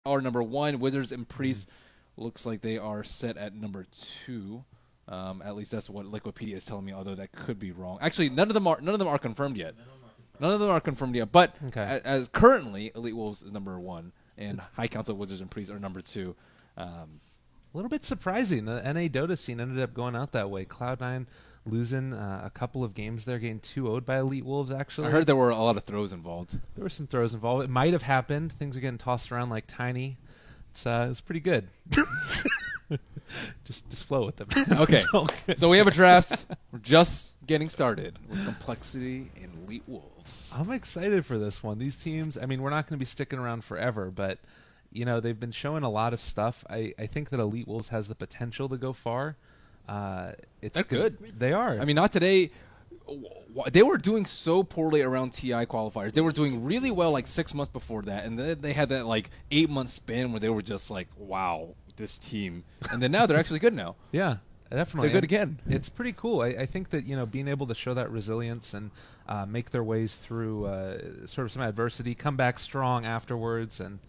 are number 1. Wizards and Priests looks like they are set at number 2. At least that's what Liquipedia is telling me, although that could be wrong. Actually, none of them are confirmed yet. None of them are confirmed yet. But as currently, Elite Wolves is number 1, and High Council Wizards and Priests are number 2. A little bit surprising. The NA Dota scene ended up going out that way. Cloud9 losing a couple of games there, getting 2-0'd by Elite Wolves, actually. I heard there were a lot of throws involved. There were some throws involved. It might have happened. Things are getting tossed around like tiny. It's pretty good. just flow with them. Okay, so we have a draft. We're just getting started with Complexity and Elite Wolves. I'm excited for this one. These teams, I mean, we're not going to be sticking around forever, but they've been showing a lot of stuff. I think that Elite Wolves has the potential to go far. They're good. They are. I mean, not today. They were doing so poorly around TI qualifiers. They were doing really well like 6 months before that, and then they had that like 8-month span where they were just like, wow, this team. And then now they're actually good now. Yeah, definitely. They're good again. It's pretty cool. I think that being able to show that resilience and make their ways through sort of some adversity, come back strong afterwards, and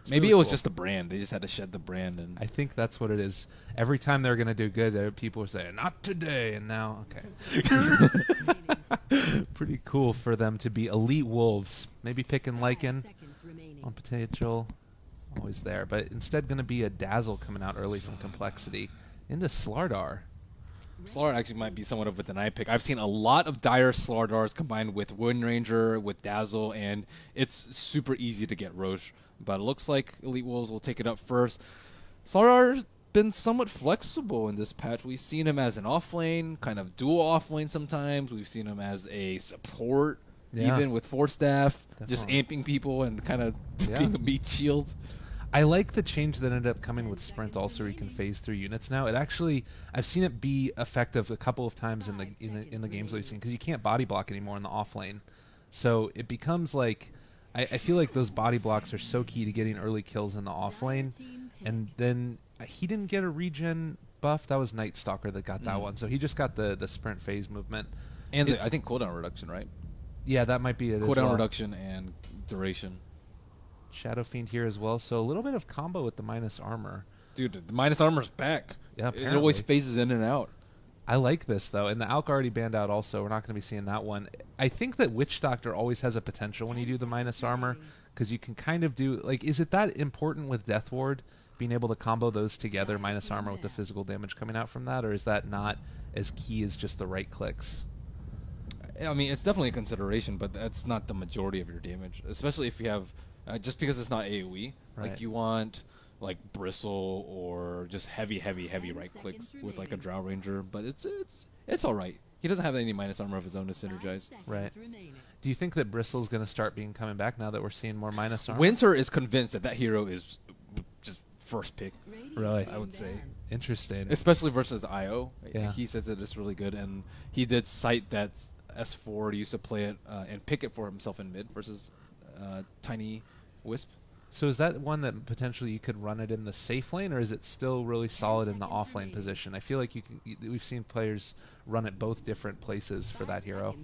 maybe really it was cool. just the brand. They just had to shed the brand. And I think that's what it is. Every time they're going to do good, people are saying, not today, and now, okay. Pretty cool for them to be Elite Wolves. Maybe picking Lycan on potential. Always there. But instead going to be a Dazzle coming out early from Complexity into Slardar. Slardar actually might be somewhat of a denied pick. I've seen a lot of Dire Slardars combined with Wind Ranger, with Dazzle, and it's super easy to get Roche. But it looks like Elite Wolves will take it up first. Sardar's been somewhat flexible in this patch. We've seen him as an offlane, kind of dual offlane sometimes. We've seen him as a support, even with 4-staff, just amping people and kind of being a meat shield. I like the change that ended up coming with Sprint also, where you can phase through units now. It actually, I've seen it be effective a couple of times in the games that we've seen, because you can't body block anymore in the offlane. So it becomes like, I feel like those body blocks are so key to getting early kills in the offlane. And then he didn't get a regen buff. That was Night Stalker that got that one. So he just got the sprint phase movement. And I think cooldown reduction, right? Yeah, that might be it as well. Cooldown reduction and duration. Shadow Fiend here as well. So a little bit of combo with the minus armor. Dude, the minus armor's back. Yeah, it always phases in and out. I like this, though. And the Alk already banned out also. We're not going to be seeing that one. I think that Witch Doctor always has a potential when you do the minus armor, because you can kind of do, like, is it that important with Death Ward, being able to combo those together, minus armor with the physical damage coming out from that, or is that not as key as just the right clicks? I mean, it's definitely a consideration, but that's not the majority of your damage, especially if you have, just because it's not AoE. Right. Like, you want like Bristle or just heavy right clicks with like a Drow Ranger, but it's all right. He doesn't have any minus armor of his own to synergize. Right. Do you think that Bristle's going to start coming back now that we're seeing more minus armor? Winter is convinced that hero is just first pick. Really? I would say. Interesting. Especially versus IO. Yeah. He says that it's really good, and he did cite that S4 used to play it and pick it for himself in mid versus Tiny Wisp. So is that one that potentially you could run it in the safe lane, or is it still really solid in the off lane position? I feel like we've seen players run it both different places for that hero.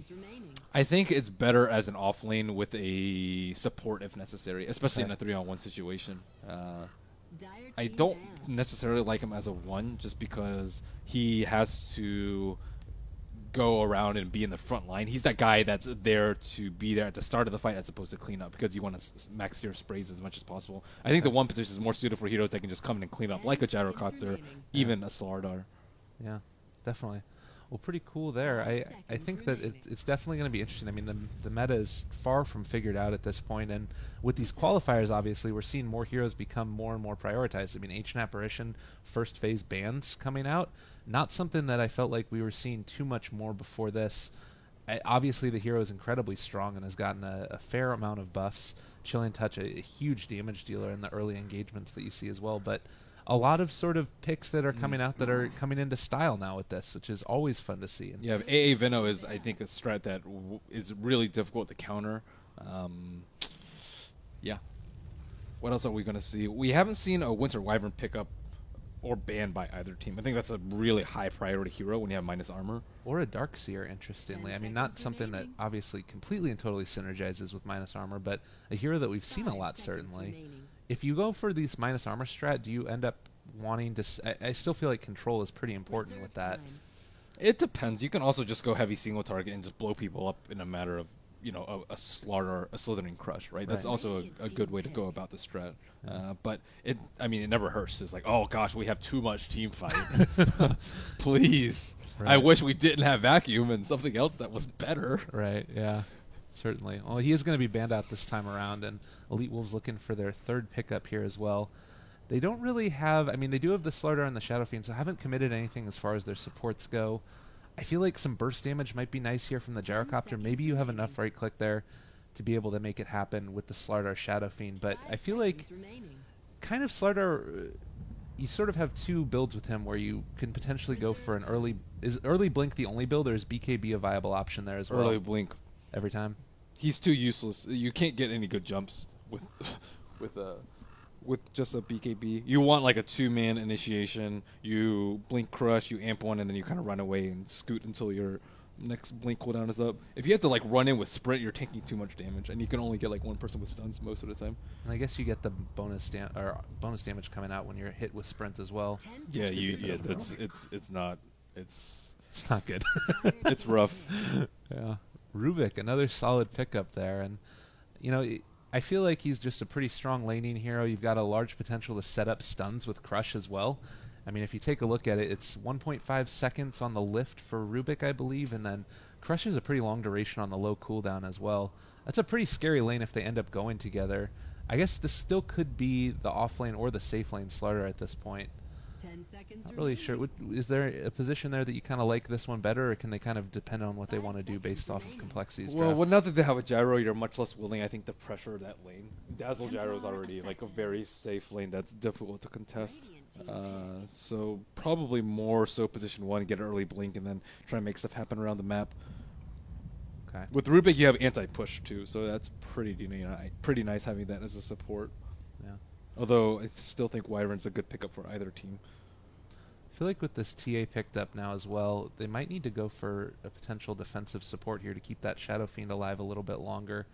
I think it's better as an off lane with a support if necessary, especially in a 3-on-1 situation. I don't necessarily like him as a 1 just because he has to go around and be in the front line. He's that guy that's there to be there at the start of the fight as opposed to clean up, because you want to max your sprays as much as possible. I think the 1 position is more suited for heroes that can just come in and clean up, like a Gyrocopter, even a Slardar. Yeah, definitely. Well, pretty cool there. I think that it's definitely going to be interesting. I mean, the meta is far from figured out at this point, and with these qualifiers, obviously, we're seeing more heroes become more and more prioritized. I mean, Ancient Apparition first phase bans coming out, not something that I felt like we were seeing too much more before this. Obviously, the hero is incredibly strong and has gotten a fair amount of buffs. Chilling Touch, a huge damage dealer in the early engagements that you see as well, but a lot of sort of picks that are coming out that are coming into style now with this, which is always fun to see. Yeah, AA Veno is, I think, a strat that is really difficult to counter. Yeah. What else are we going to see? We haven't seen a Winter Wyvern pick up or banned by either team. I think that's a really high priority hero when you have minus armor. Or a Darkseer, interestingly. I mean, not something that obviously completely and totally synergizes with minus armor, but a hero that we've seen a lot, certainly. if you go for these minus armor strat, do you end up wanting to... I still feel like control is pretty important with that. It depends. You can also just go heavy single target and just blow people up in a matter of, a slaughter, a slithering crush, right? That's also a good way to go about the strat. But it never hurts. It's like, oh gosh, we have too much team fight. Please. Right. I wish we didn't have vacuum and something else that was better. Right, yeah. Certainly. Well, he is going to be banned out this time around, and Elite Wolves looking for their third pickup here as well. They don't really have... they do have the Slardar and the Shadow Fiend, so haven't committed anything as far as their supports go. I feel like some burst damage might be nice here from the Gyrocopter. Maybe you have enough right-click there to be able to make it happen with the Slardar Shadow Fiend, but I feel like kind of Slardar... you sort of have two builds with him where you can potentially go for an early... Is early Blink the only build, or is BKB a viable option there as well? Early Blink. Every time? He's too useless. You can't get any good jumps with just a BKB. You want like a 2-man initiation. You Blink Crush, you amp one, and then you kind of run away and scoot until your next Blink cooldown is up. If you have to like run in with Sprint, you're taking too much damage, and you can only get like one person with stuns most of the time. And I guess you get the bonus damage coming out when you're hit with Sprint as well. Yeah, it's not good. It's rough. Yeah. Rubik, another solid pickup there, and I feel like he's just a pretty strong laning hero. You've got a large potential to set up stuns with Crush as well. If you take a look at it, it's 1.5 seconds on the lift for Rubik, I believe, and then Crush is a pretty long duration on the low cooldown as well. That's a pretty scary lane if they end up going together. I guess this still could be the off lane or the safe lane Slardar at this point. 10 seconds Not really sure. Is there a position there that you kind of like this one better, or can they kind of depend on what they want to do based off of complexities? Well, now that they have a gyro, you're much less willing, I think, to pressure that lane. Dazzle Gyro is already like a very safe lane that's difficult to contest. So probably more so position 1, get an early Blink, and then try and make stuff happen around the map. Okay. With Rubik, you have anti-push too, so that's pretty nice having that as a support. Yeah. Although I still think Wyvern's a good pickup for either team. I feel like with this TA picked up now as well, they might need to go for a potential defensive support here to keep that Shadow Fiend alive a little bit longer.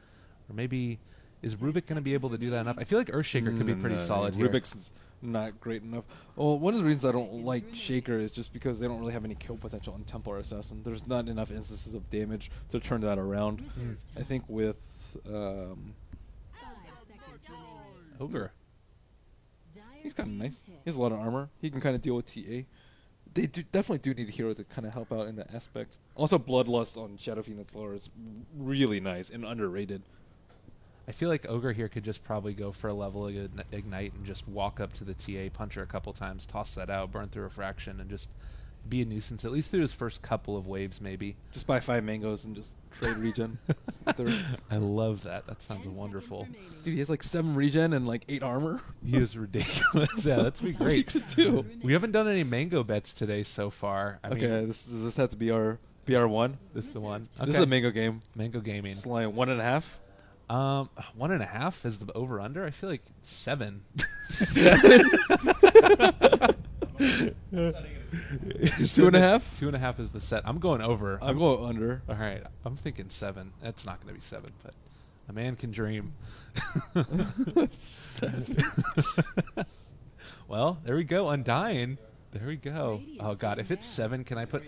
Or maybe, is Rubik going to be able to do that enough? I feel like Earthshaker could be pretty solid here. Rubik's not great enough. Well, one of the reasons I don't like Shaker is just because they don't really have any kill potential on Templar Assassin. There's not enough instances of damage to turn that around. I think with Ogre. He's kind of nice. He has a lot of armor. He can kind of deal with TA. They definitely do need a hero to kind of help out in that aspect. Also, Bloodlust on Shadow Fiend and Slower is really nice and underrated. I feel like Ogre here could just probably go for a level of Ignite and just walk up to the TA, punch her a couple times, toss that out, burn through Refraction, and just be a nuisance, at least through his first couple of waves, maybe. Just buy 5 mangoes and just trade regen. I love that. That sounds wonderful. Dude, he has like 7 regen and like 8 armor. He is ridiculous. Yeah, that's be great. Too. We haven't done any mango bets today so far. I mean, this has to be our BR1. This is the one. Okay. This is a mango game. Mango gaming. It's like 1.5. 1.5 is the over under. I feel like 7. 7. 2.5. 2.5 is the set. I'm going over. I'm going under. All right. I'm thinking 7. That's not going to be 7, but a man can dream. 7. Well, there we go. Undying. There we go. Oh God, if it's 7, can I put?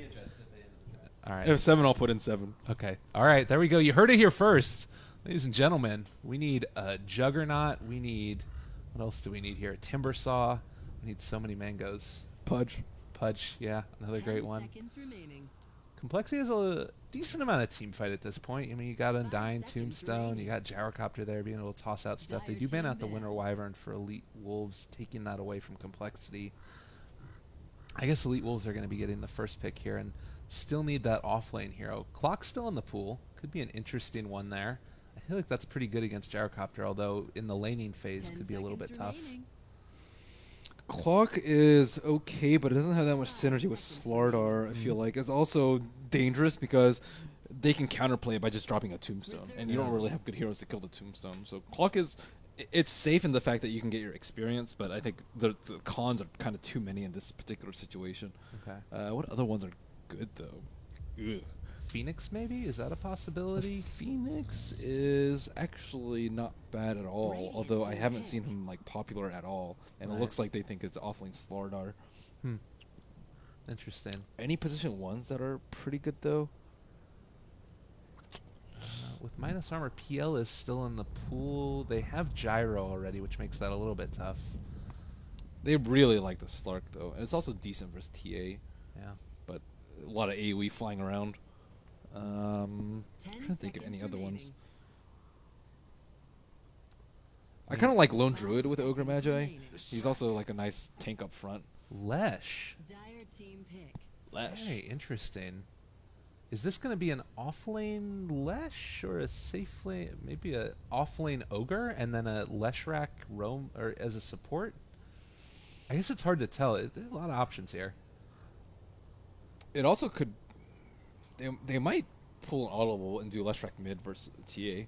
All right. If 7, I'll put in 7. Okay. All right. There we go. You heard it here first, ladies and gentlemen. We need a Juggernaut. We need. What else do we need here? A Timbersaw. We need so many mangoes. Pudge. Yeah, another great one. Complexity has a decent amount of team fight at this point. I mean, you got Undying, Tombstone, you got Gyrocopter there being able to toss out stuff. They do ban out the Winter Wyvern for Elite Wolves, taking that away from Complexity. I guess Elite Wolves are going to be getting the first pick here and still need that offlane hero. Clock's still in the pool. Could be an interesting one there. I feel like that's pretty good against Gyrocopter, although in the laning phase it could be a little bit tough. Clock is okay, but it doesn't have that much synergy with Slardar, I feel like. It's also dangerous because they can counterplay it by just dropping a Tombstone, and you don't really have good heroes to kill the Tombstone. So Clock it's safe in the fact that you can get your experience, but I think the cons are kind of too many in this particular situation. Okay. What other ones are good, though? Ugh. Phoenix, maybe? Is that a possibility? Phoenix is actually not bad at all, although I haven't seen him like popular at all, and it looks like they think it's offlane Slardar. Interesting. Any position ones that are pretty good though? With minus armor, PL is still in the pool. They have Gyro already, which makes that a little bit tough. They really like the Slark though, and it's also decent versus TA. Yeah, but a lot of AoE flying around. I'm trying to think of any other ones. I kind of like Lone Druid with Ogre Magi. He's also like a nice tank up front. Lesh. Lesh. Hey, interesting. Is this going to be an off-lane Lesh or a safe lane? Maybe a off-lane Ogre and then a Leshrac roam or as a support? I guess it's hard to tell. There's a lot of options here. It also could. They might pull an audible and do Leshrac mid versus TA.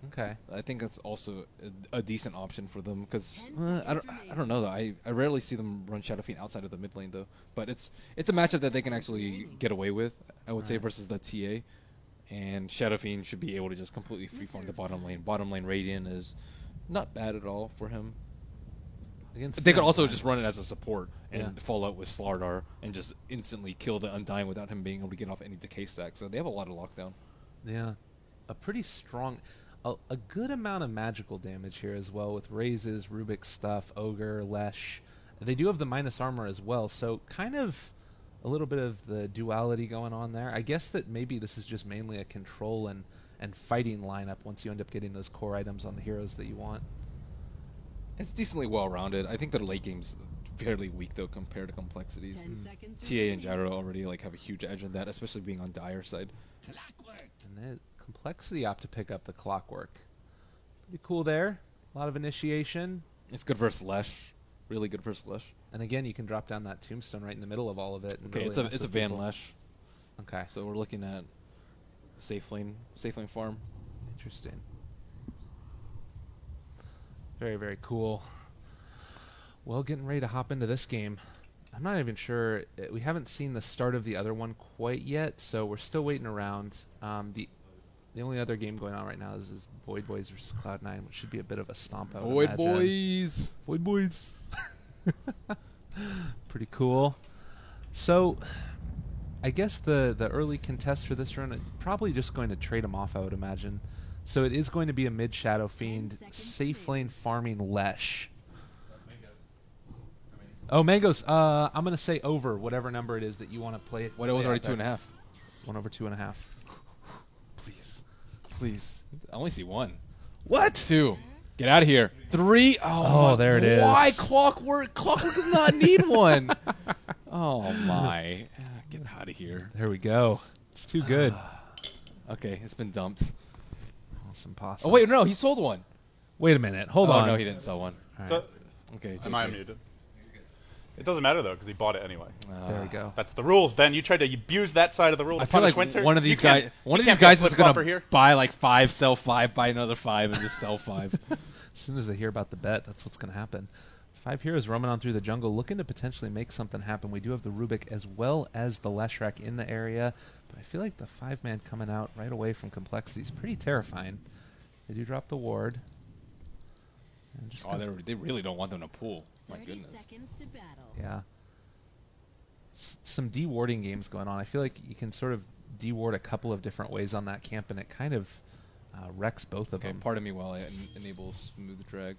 Okay. I think that's also a decent option for them because I don't know though. I rarely see them run Shadow Fiend outside of the mid lane though. But it's a matchup that they can actually get away with. I would say versus the TA, and Shadow Fiend should be able to just completely freeform the bottom lane. Bottom lane Radiant is not bad at all for him. They could also just run it as a support and fall out with Slardar and just instantly kill the Undying without him being able to get off any decay stack. So they have a lot of lockdown. Yeah, a pretty strong. A good amount of magical damage here as well with Raises, Rubik stuff, Ogre, Lesh. They do have the minus armor as well, so kind of a little bit of the duality going on there. I guess that maybe this is just mainly a control and fighting lineup once you end up getting those core items on the heroes that you want. It's decently well-rounded. I think their late game's fairly weak, though, compared to complexities. TA and Gyro already like have a huge edge in that, especially being on Dire side. And then complexity opt to pick up the Clockwork. Pretty cool there. A lot of initiation. It's good versus Lesh. Really good versus Lesh. And again, you can drop down that tombstone right in the middle of all of it. Okay, really it's a Van Lesh. Okay. So we're looking at safe lane farm. Interesting. Very, very cool. Well, getting ready to hop into this game. I'm not even sure. We haven't seen the start of the other one quite yet, so we're still waiting around. The only other game going on right now is Void Boys versus Cloud9, which should be a bit of a stomp out. Void Boys! Void Boys! Pretty cool. So, I guess the early contest for this run, probably just going to trade them off, I would imagine. So it is going to be a mid Shadow Fiend, safe lane farming Lesh. Oh, Mangoes. I'm going to say over whatever number it is that you want to play it. What, it was already 2.5. 1 over 2.5. Please. I only see 1. What? 2. Get out of here. 3. Oh, there it is. Why Clockwork? Clockwork does not need 1. Oh, my. Get out of here. There we go. It's too good. Okay, it's been dumped. That's impossible. Oh, wait, no, he sold 1. Wait a minute. Hold on. No, he didn't sell 1. Right. Okay. Am I muted? It doesn't matter, though, because he bought it anyway. There we go. That's the rules, Ben. You tried to abuse that side of the rule to I feel punish like Winter. one of these guys is going to buy like 5, sell 5, buy another 5, and just sell 5. As soon as they hear about the bet, that's what's going to happen. 5 heroes roaming on through the jungle, looking to potentially make something happen. We do have the Rubik as well as the Leshrac in the area, but I feel like the 5-man coming out right away from complexity is pretty terrifying. They do drop the ward. They really don't want them to pull. My goodness. Yeah. Some de-warding games going on. I feel like you can sort of de-ward a couple of different ways on that camp, and it kind of wrecks both of them. Pardon me while I enable smooth drag.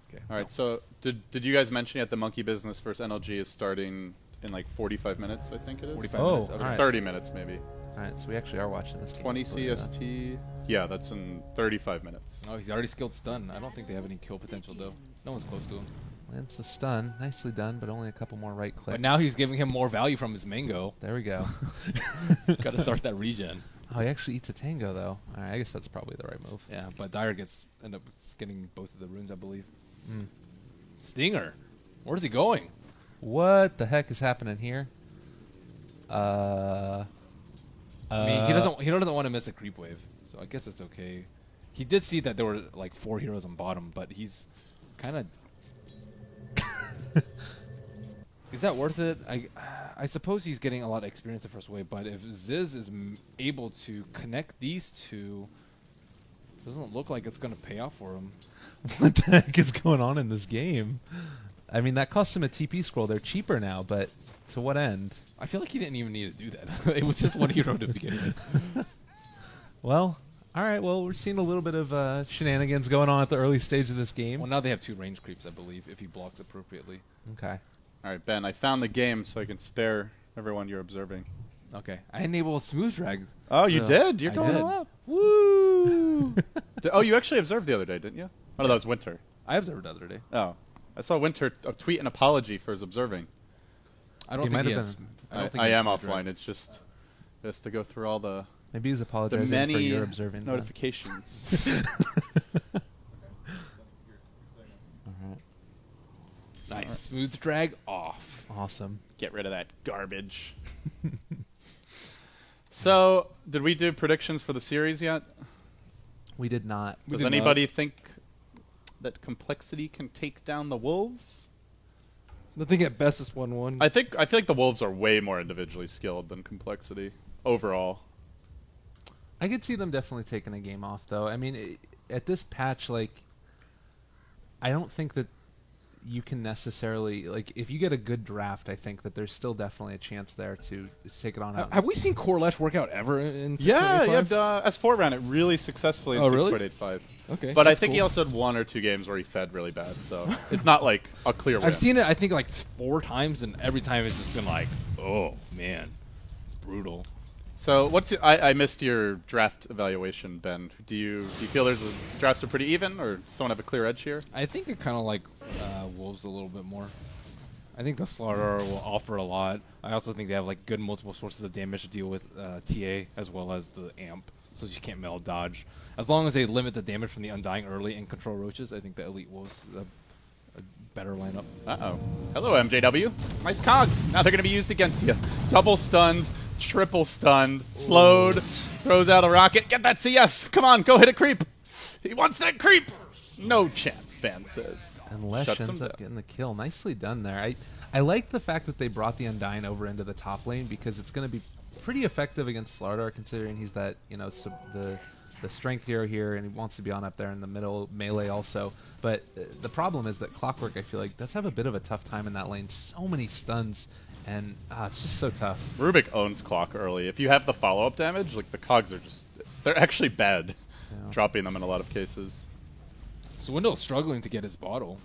Okay. All right. So did you guys mention yet the Monkey Business versus NLG is starting in like 45 minutes? I think it is. 45 minutes. Okay. 30 minutes maybe. All right. So we actually are watching this game. 20 CST. Yeah, that's in 35 minutes. Oh, he's already skilled stun. I don't think they have any kill potential though. No one's close to him. Lands the stun. Nicely done, but only a couple more right clicks. But now he's giving him more value from his mango. There we go. Got to start that regen. Oh, he actually eats a tango, though. All right, I guess that's probably the right move. Yeah, but Dire end up getting both of the runes, I believe. Stinger. Where's he going? What the heck is happening here? I mean, he doesn't want to miss a creep wave, so I guess it's okay. He did see that there were like 4 heroes on bottom, but he's kind of Is that worth it? I suppose he's getting a lot of experience the first wave, but if Ziz is able to connect these two, it doesn't look like it's going to pay off for him. What the heck is going on in this game? I mean, that cost him a TP scroll. They're cheaper now, but to what end? I feel like he didn't even need to do that. It was just one hero to begin with. Well, all right. Well, we're seeing a little bit of shenanigans going on at the early stage of this game. Well, now they have 2 range creeps, I believe, if he blocks appropriately. Okay. All right, Ben, I found the game so I can spare everyone you're observing. Okay. I enabled smooth drag. Oh, you did? You're I going did. all out. Woo! Oh, you actually observed the other day, didn't you? Oh, that was Winter. I observed the other day. Oh. I saw Winter tweet an apology for his observing. I don't think he has. I am offline. It's just to go through all the Maybe he's apologizing many for your observing notifications. Nice. Smooth drag off. Awesome. Get rid of that garbage. So, did we do predictions for the series yet? We did not. Does anybody think that Complexity can take down the Wolves? I think at best it's 1-1. I feel like the Wolves are way more individually skilled than Complexity overall. I could see them definitely taking a game off, though. I mean, at this patch, like, I don't think that you can necessarily, like, if you get a good draft, I think that there's still definitely a chance there to take it on out. Have we seen Corlash work out ever in 6.85? Yeah, S4 ran it really successfully in 6.85. Okay. But I think he also had 1 or 2 games where he fed really bad, so it's not like a clear win. I've seen it, I think, like 4 times, and every time it's just been like, oh, man, it's brutal. So I missed your draft evaluation, Ben. Do you feel the drafts are pretty even, or does someone have a clear edge here? I think it kind of like Wolves a little bit more. I think the Slaughter will offer a lot. I also think they have like good multiple sources of damage to deal with TA as well as the Amp, so you can't metal dodge. As long as they limit the damage from the Undying early and control roaches, I think the Elite Wolves a better lineup. Uh-oh. Hello, MJW. Nice cogs. Now they're going to be used against you. Double stunned, triple stunned, slowed, throws out a rocket. Get that CS. Come on, go hit a creep. He wants that creep. No chance, Fan says. And Lesh Shuts ends him up down. getting the kill. Nicely done there. I like the fact that they brought the Undying over into the top lane because it's going to be pretty effective against Slardar, considering he's that, the strength hero here, and he wants to be on up there in the middle melee also. But the problem is that Clockwork, I feel like, does have a bit of a tough time in that lane. So many stuns, and it's just so tough. Rubik owns Clock early. If you have the follow-up damage, like the cogs are they're actually bad, dropping them in a lot of cases. Swindle's struggling to get his bottle.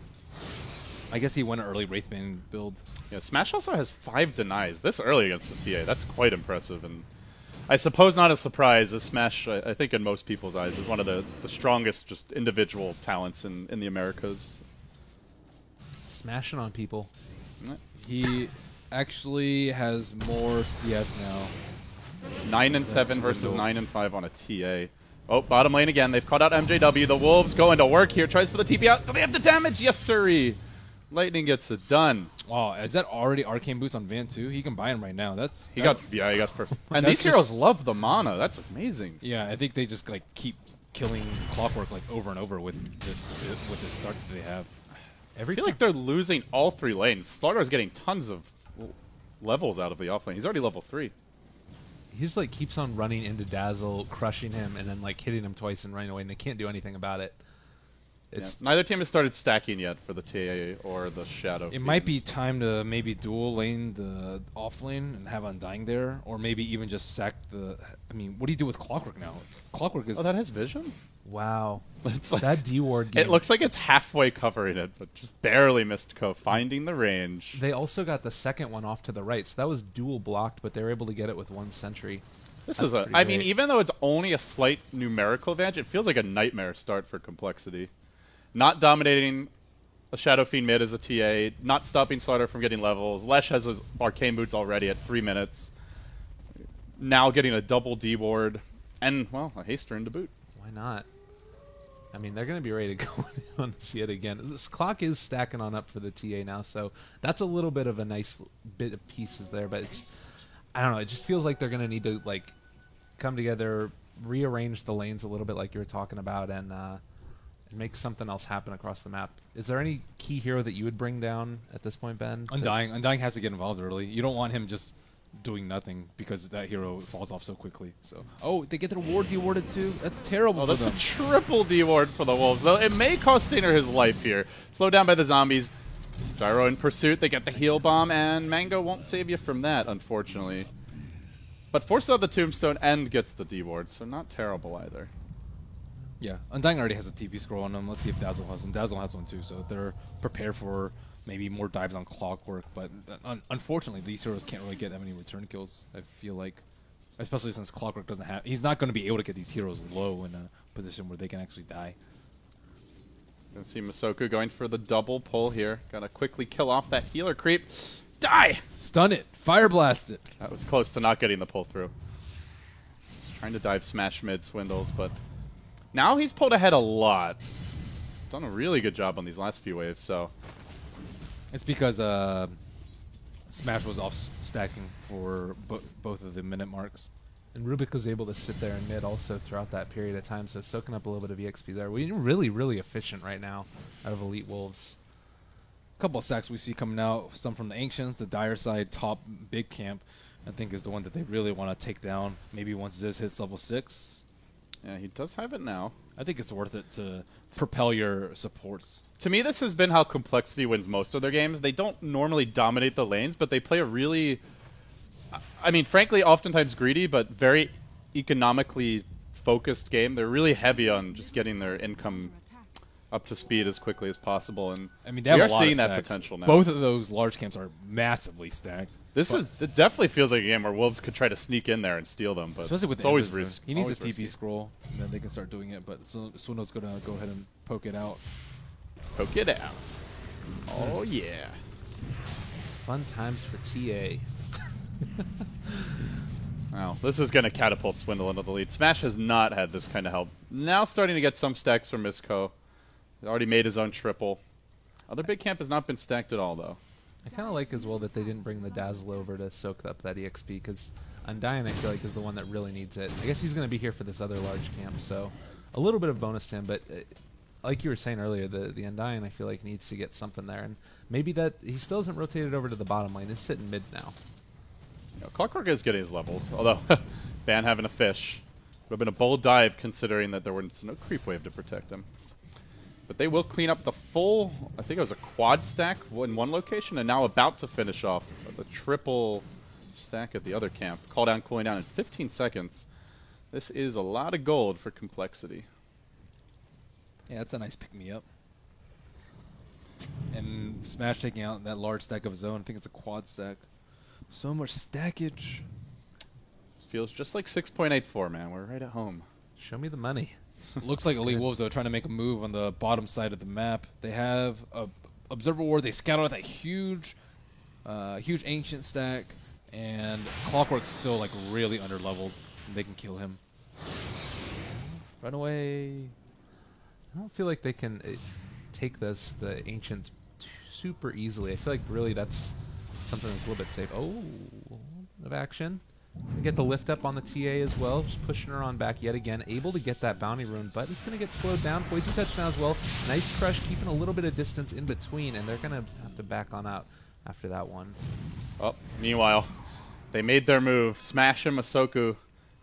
I guess he went an early Wraithbane build. Yeah, Smash also has 5 denies this early against the TA. That's quite impressive, and I suppose not a surprise, as Smash, I think in most people's eyes, is one of the strongest just individual talents in the Americas. Smashing on people. He actually has more CS now. 9-7 versus Swindle. 9-5 on a TA. Oh, bottom lane again. They've caught out MJW. The Wolves going to work here. Tries for the TP out. Do they have the damage? Yes, sirree. Lightning gets it done. Wow, is that already Arcane Boost on Van too? He can buy him right now. He got first. And That's these heroes just- love the mana. That's amazing. Yeah, I think they just like keep killing Clockwork like over and over with this start that they have. I feel like they're losing all 3 lanes. Slardar is getting tons of levels out of the offlane. He's already level 3. He just like keeps on running into Dazzle, crushing him, and then like hitting him twice and running away, and they can't do anything about it. It's Neither team has started stacking yet for the TA or the Shadow. It might be time to maybe dual lane the off lane and have Undying there, or maybe even just sack the. I mean, what do you do with Clockwork now? Clockwork is. Oh, that has vision? wow. It's like, That D-Ward game. it looks like it's halfway covering it, but just barely missed Co. Finding the range. They also got the second one off to the right, so that was dual blocked, but they were able to get it with 1 sentry. This That's is a. pretty I mean, great. even though it's only a slight numerical advantage, it feels like a nightmare start for Complexity. Not dominating a Shadow Fiend mid as a TA, not stopping Slaughter from getting levels. Lesh has his Arcane Boots already at 3 minutes. Now getting a double D ward, and, well, a Haster into boot. Why not? I mean, they're going to be ready to go on this yet again. This clock is stacking on up for the TA now, so that's a little bit of a nice bit of pieces there. But it's, I don't know, it just feels like they're going to need to like come together, rearrange the lanes a little bit, like you were talking about, and make something else happen across the map. Is there any key hero that you would bring down at this point, Ben? Undying. Undying has to get involved early. You don't want him just doing nothing because that hero falls off so quickly. So, oh, they get their ward dewarded too. That's terrible. Oh, that's a triple deward for the Wolves. Though it may cost Stainer his life here. Slowed down by the zombies. Gyro in pursuit. They get the heal bomb, and Mango won't save you from that, unfortunately. But forces out the tombstone and gets the deward, so not terrible either. Yeah, Undying already has a TP scroll on them. Let's see if Dazzle has one. Dazzle has one too, so they're prepared for maybe more dives on Clockwork. But unfortunately, these heroes can't really get that many return kills, I feel like. Especially since Clockwork doesn't have... He's not going to be able to get these heroes low in a position where they can actually die. Gonna see Masoku going for the double pull here. Gotta quickly kill off that healer creep. Die! Stun it! Fire blast it! That was close to not getting the pull through. He's trying to dive smash mid Swindles, but now he's pulled ahead a lot. Done a really good job on these last few waves, so... It's because Smash was off stacking for both of the minute marks. And Rubik was able to sit there in mid also throughout that period of time, so soaking up a little bit of EXP there. We're really, really efficient right now out of Elite Wolves. A couple of stacks we see coming out, some from the Ancients, the Dire side top big camp, I think is the one that they really want to take down. Maybe once Ziz hits level 6. Yeah, he does have it now. I think it's worth it to propel your supports. To me, this has been how Complexity wins most of their games. They don't normally dominate the lanes, but they play a really... I mean, frankly, oftentimes greedy, but very economically focused game. They're really heavy on just getting their income up to speed as quickly as possible, and I mean, we are seeing that potential now. Both of those large camps are massively stacked. It definitely feels like a game where Wolves could try to sneak in there and steal them, but especially with it's always risky. He needs a TP scroll, and then they can start doing it. But Swindle's gonna go ahead and poke it out. Poke it out. Oh yeah. Fun times for TA. Wow, this is going to catapult Swindle into the lead. Smash has not had this kind of help. Now starting to get some stacks from Misko. He's already made his own triple. Other big camp has not been stacked at all, though. I kind of like as well that they didn't bring the Dazzle over to soak up that EXP, because Undying, I feel like, is the one that really needs it. I guess he's going to be here for this other large camp, so a little bit of bonus to him, but like you were saying earlier, the Undying, I feel like, needs to get something there, and maybe that he still hasn't rotated over to the bottom lane. He's sitting mid now. Clockwork is getting his levels, although Ban having a fish would have been a bold dive considering that there was no creep wave to protect him. But they will clean up the full, I think it was a quad stack in one location, and now about to finish off the triple stack at the other camp. Call down, cooling down in 15 seconds. This is a lot of gold for Complexity. Yeah, that's a nice pick-me-up. And Smash taking out that large stack of his own. I think it's a quad stack. So much stackage. Feels just like 6.84, man. We're right at home. Show me the money. Looks like Elite Wolves, though, trying to make a move on the bottom side of the map. They have a Observer Ward. They scout out that huge Ancient stack, and Clockwork's still like really underleveled. They can kill him. Run away. I don't feel like they can take the Ancients super easily. I feel like really that's something that's a little bit safe. Oh, of action. We get the lift up on the TA as well, just pushing her on back yet again. Able to get that bounty rune, but it's going to get slowed down. Poison touch now as well. Nice crush, keeping a little bit of distance in between, and they're going to have to back on out after that one. Oh, meanwhile, they made their move. Smash and Masoku.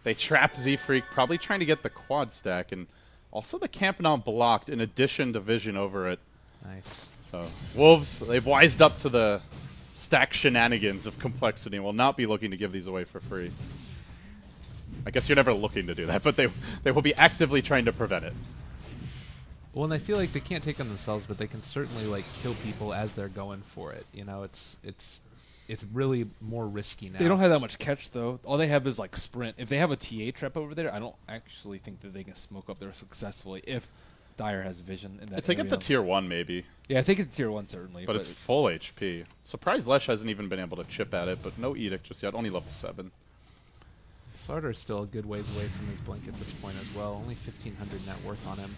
They trap Z-Freak, probably trying to get the quad stack, and also the camp now blocked in addition to vision over it. Nice. So Wolves, they've wised up to the stack shenanigans of Complexity and will not be looking to give these away for free. I guess you're never looking to do that, but they will be actively trying to prevent it. Well, and I feel like they can't take them themselves, but they can certainly like kill people as they're going for it. You know, it's really more risky now. They don't have that much catch, though. All they have is like sprint. If they have a TA trap over there, I don't actually think that they can smoke up there successfully if Dire has vision in that If they get the tier 1, maybe. Yeah, I think it's tier 1, certainly. But it's full HP. Surprised Lesh hasn't even been able to chip at it, but no Edict just yet. Only level 7. Sardar's still a good ways away from his blink at this point as well. Only 1,500 net worth on him.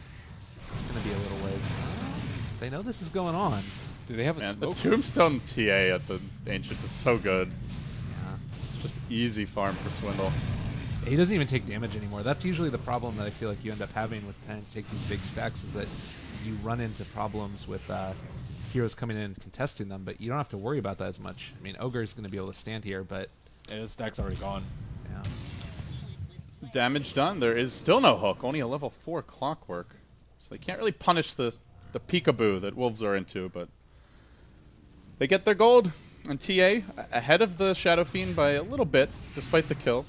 It's going to be a little ways. They know this is going on. Do they have a smoke? The Tombstone TA at the Ancients is so good. Yeah. It's just easy farm for Swindle. He doesn't even take damage anymore. That's usually the problem that I feel like you end up having with trying to take these big stacks, is that you run into problems with heroes coming in and contesting them, but you don't have to worry about that as much. I mean, Ogre's going to be able to stand here, but yeah, his stack's already gone. Yeah. Damage done. There is still no hook. Only a level 4 Clockwork. So they can't really punish the peekaboo that Wolves are into, but they get their gold. And TA ahead of the Shadow Fiend by a little bit, despite the kill.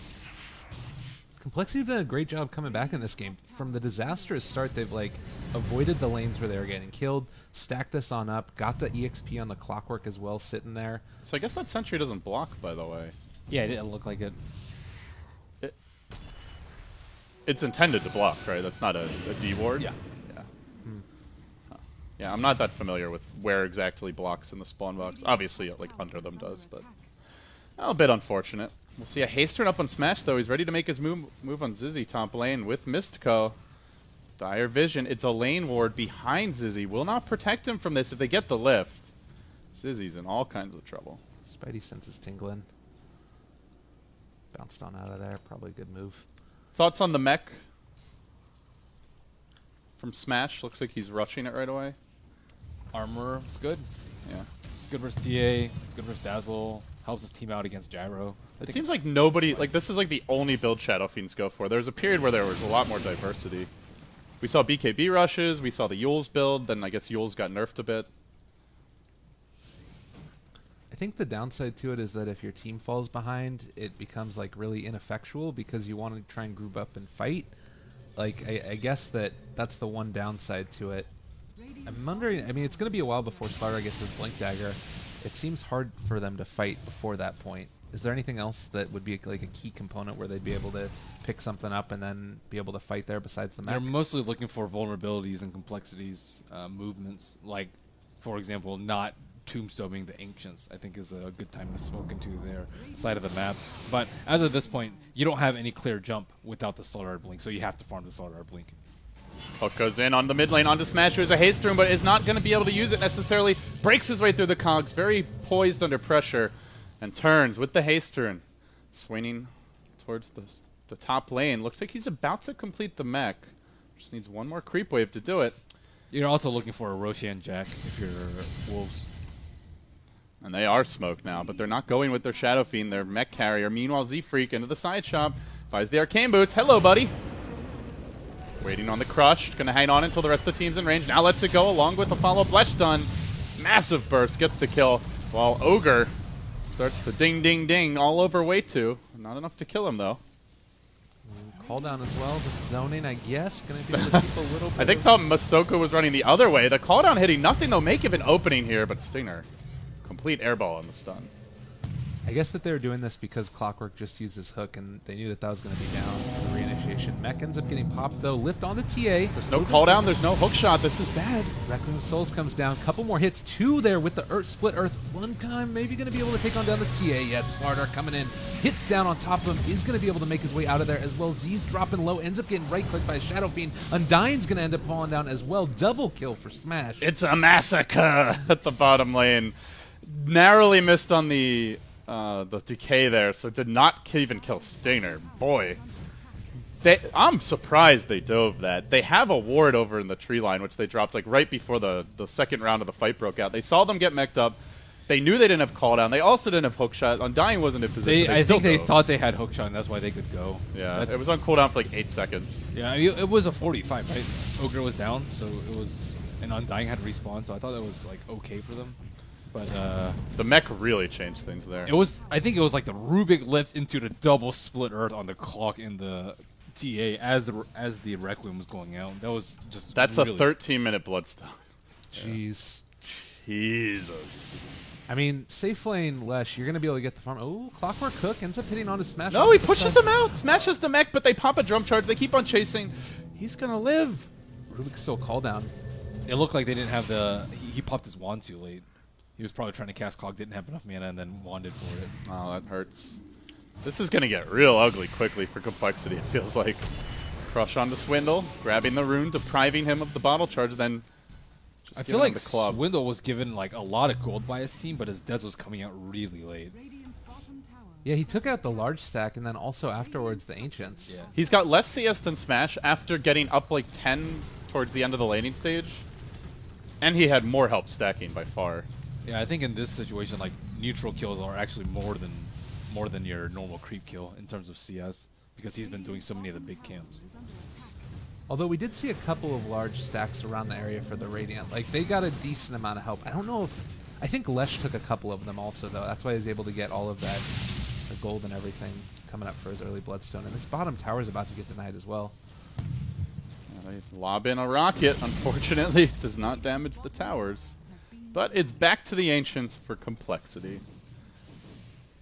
Complexity have done a great job coming back in this game. From the disastrous start, they've like avoided the lanes where they were getting killed, stacked this on up, got the EXP on the Clockwork as well sitting there. So I guess that sentry doesn't block, by the way. Yeah, it didn't look like it. It's intended to block, right? That's not a D ward? Yeah. Yeah, I'm not that familiar with where exactly blocks in the spawn box. Obviously, like, under them does, but a bit unfortunate. We'll see a Haste up on Smash, though. He's ready to make his move on Zizzy top lane with Mystico. Dire Vision. It's a lane ward behind Zizzy. Will not protect him from this if they get the lift. Zizzy's in all kinds of trouble. Spidey senses tingling. Bounced on out of there. Probably a good move. Thoughts on the mech from Smash? Looks like he's rushing it right away. Armor is good. Yeah. It's good versus TA. It's good versus Dazzle. Helps his team out against Gyro. It seems like nobody, like, this is like the only build Shadow Fiends go for. There was a period where there was a lot more diversity. We saw BKB rushes, we saw the Yules build, then I guess Yules got nerfed a bit. I think the downside to it is that if your team falls behind, it becomes like really ineffectual because you want to try and group up and fight. Like, I guess that's the one downside to it. I'm wondering, I mean, it's going to be a while before Slardar gets his Blink Dagger. It seems hard for them to fight before that point. Is there anything else that would be like a key component where they'd be able to pick something up and then be able to fight there besides the mech? They're mostly looking for vulnerabilities and complexities, movements. Like, for example, not tombstoning the Ancients, I think is a good time to smoke into their side of the map. But as of this point, you don't have any clear jump without the Slardar Blink, so you have to farm the Slardar Blink. Hook goes in on the mid lane onto Smash, who's a haste room, but is not going to be able to use it necessarily. Breaks his way through the cogs, very poised under pressure, and turns with the haste turn. Swinging towards the top lane. Looks like he's about to complete the mech. Just needs one more creep wave to do it. You're also looking for a Roshan Jack if you're Wolves. And they are smoked now, but they're not going with their Shadow Fiend, their mech carrier. Meanwhile, Z-Freak into the side shop, buys the Arcane Boots. Hello, buddy. Waiting on the crush. Going to hang on until the rest of the team's in range. Now lets it go along with the follow Blesh stun. Massive burst gets the kill, while Ogre starts to ding, ding, ding all over Way 2. Not enough to kill him, though. Call down as well, but zoning, I guess, going to be able to keep a little bit. I think thought Masoko was running the other way. The call down hitting nothing, though. May give an opening here, but Stinger. Complete airball on the stun. I guess that they were doing this because Clockwork just used his hook, and they knew that that was going to be down for the reinitiation. Mech ends up getting popped, though. Lift on the TA. There's no call down. There's no hook shot. This is bad. Requiem of Souls comes down. Couple more hits. Two there with the Split Earth. One time, maybe going to be able to take on down this TA. Yes, Slardar coming in. Hits down on top of him. Is going to be able to make his way out of there as well. Z's dropping low. Ends up getting right-clicked by Shadow Fiend. Undying's going to end up falling down as well. Double kill for Smash. It's a massacre at the bottom lane. Narrowly missed on the decay there, so did not even kill Stinger. Boy. I'm surprised they dove that. They have a ward over in the tree line, which they dropped like right before the second round of the fight broke out. They saw them get mech'd up. They knew they didn't have call down. They also didn't have hook shot. Undying wasn't in position. I think they thought they had hook shot, and that's why they could go. Yeah, it was on cooldown for like 8 seconds. Yeah, it was a 45, right? Ogre was down, so it was, and Undying had to respawn, so I thought that was like okay for them. But the mech really changed things there. It was, I think it was like the Rubik lift into the double split earth on the clock in the TA as the Requiem was going out. That was just That's really a 13-minute bloodstone. Jeez. Jesus. I mean, safe lane, Lesh, you're going to be able to get the farm. Oh, Clockwork Hook ends up hitting on his Smash. No, he pushes him out. Smash has the mech, but they pop a drum charge. They keep on chasing. He's going to live. Rubik's still call down. It looked like they didn't have the... He popped his wand too late. He was probably trying to cast Cog, didn't have enough mana, and then wanded for it. Oh, that hurts. This is going to get real ugly quickly for Complexity, it feels like. Crush onto Swindle, grabbing the rune, depriving him of the bottle charge, then just I feel like Swindle was given like a lot of gold by his team, but his Dez was coming out really late. Yeah, he took out the large stack, and then also afterwards the Ancients. Yeah. He's got less CS than Smash after getting up like 10 towards the end of the laning stage. And he had more help stacking by far. Yeah, I think in this situation, like, neutral kills are actually more than your normal creep kill in terms of CS, because he's been doing so many of the big camps. Although we did see a couple of large stacks around the area for the Radiant. Like, they got a decent amount of help. I don't know if... I think Lesh took a couple of them also, though. That's why he was able to get all of that, the gold and everything coming up for his early Bloodstone. And this bottom tower is about to get denied as well. They lob in a rocket. Unfortunately, it does not damage the towers. But it's back to the Ancients for Complexity.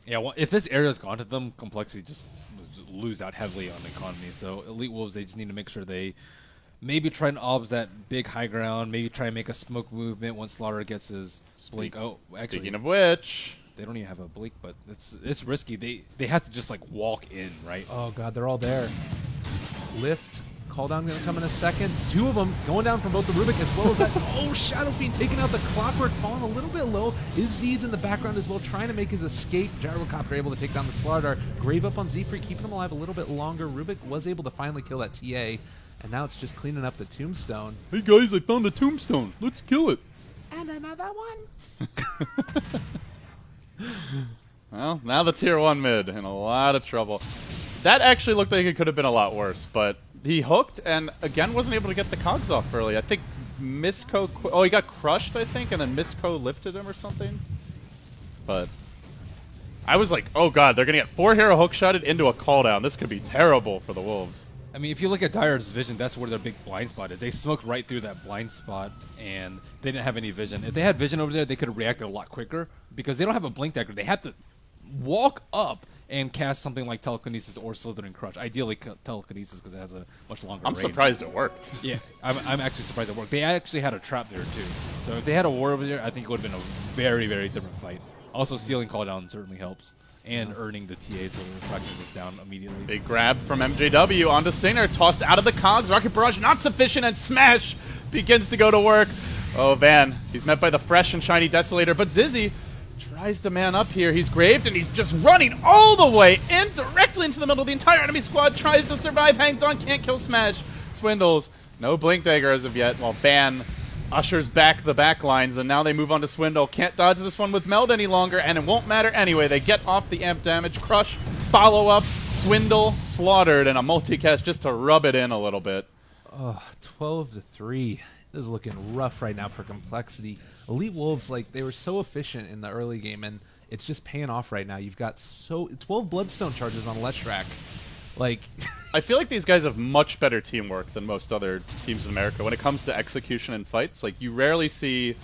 Yeah, well, if this area's gone to them, Complexity just lose out heavily on economy. So Elite Wolves, they just need to make sure they maybe try and obs that big high ground, maybe try and make a smoke movement once Slaughter gets his blink. Oh, actually, speaking of which, they don't even have a blink, but it's risky. They have to just like walk in, right? Oh god, they're all there. Lift. Call down going to come in a second. Two of them going down from both the Rubik as well as that. Oh, Shadow Fiend taking out the Clockwork, falling a little bit low. Izzy's in the background as well, trying to make his escape. Gyrocopter able to take down the Slardar. Grave up on Z-Freak, keeping him alive a little bit longer. Rubik was able to finally kill that TA, and now it's just cleaning up the Tombstone. Hey guys, I found the Tombstone. Let's kill it. And another one. Well, now the tier 1 mid in a lot of trouble. That actually looked like it could have been a lot worse, but he hooked and again wasn't able to get the cogs off early. I think Misco... Oh, he got crushed, I think, and then Misco lifted him or something. But I was like, oh god, they're going to get 4 hero hookshotted into a call down. This could be terrible for the Wolves. I mean, if you look at Dire's vision, that's where their big blind spot is. They smoked right through that blind spot, and they didn't have any vision. If they had vision over there, they could have reacted a lot quicker, because they don't have a blink dagger. They have to walk up and cast something like Telekinesis or Slithering Crush. Ideally, Telekinesis, because it has a much longer I'm range. surprised it worked. Yeah, I'm actually surprised it worked. They actually had a trap there, too. So if they had a war over there, I think it would have been a very, very different fight. Also, sealing call down certainly helps. And earning the TA so the refraction is down immediately. Big grab from MJW onto Stinger, tossed out of the cogs. Rocket Barrage not sufficient, and Smash begins to go to work. Oh, Van, he's met by the fresh and shiny Desolator, but Zizzy tries to man up here. He's graved, and he's just running all the way in, directly into the middle. The entire enemy squad tries to survive, hangs on, can't kill Smash. Swindles, no Blink Dagger as of yet, while Van ushers back the back lines, and now they move on to Swindle. Can't dodge this one with Meld any longer, and it won't matter anyway. They get off the amp damage. Crush, follow up, Swindle, slaughtered, and a multicast just to rub it in a little bit. Oh, 12-3. This is looking rough right now for Complexity. Elite Wolves, like, they were so efficient in the early game, and it's just paying off right now. You've got 12 Bloodstone charges on Leshrac. Like, I feel like these guys have much better teamwork than most other teams in America when it comes to execution in fights. Like, you rarely see,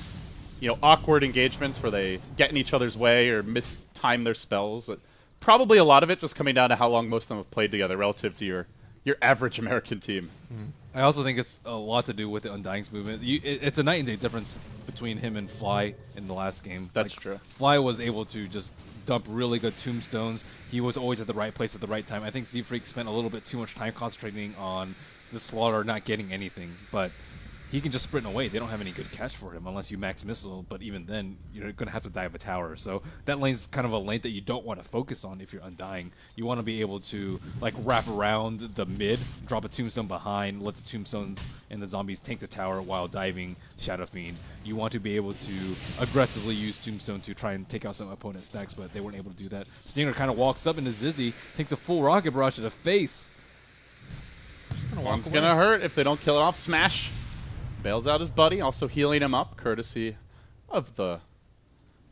you know, awkward engagements where they get in each other's way or mistime their spells. Probably a lot of it just coming down to how long most of them have played together relative to your average American team. I also think it's a lot to do with the Undying's movement. It's a night and day difference between him and Fly in the last game. That's true. Fly was able to just dump really good tombstones. He was always at the right place at the right time. I think Z-Freak spent a little bit too much time concentrating on the Slaughter not getting anything, but he can just sprint away. They don't have any good catch for him unless you max missile, but even then, you're going to have to dive a tower. So that lane's kind of a lane that you don't want to focus on if you're Undying. You want to be able to like wrap around the mid, drop a tombstone behind, let the tombstones and the zombies tank the tower while diving Shadow Fiend. You want to be able to aggressively use tombstone to try and take out some opponent stacks, but they weren't able to do that. Stinger kind of walks up into Zizzy, takes a full Rocket Barrage to the face. This one's going to hurt if they don't kill it off. Smash bails out his buddy, also healing him up, courtesy of the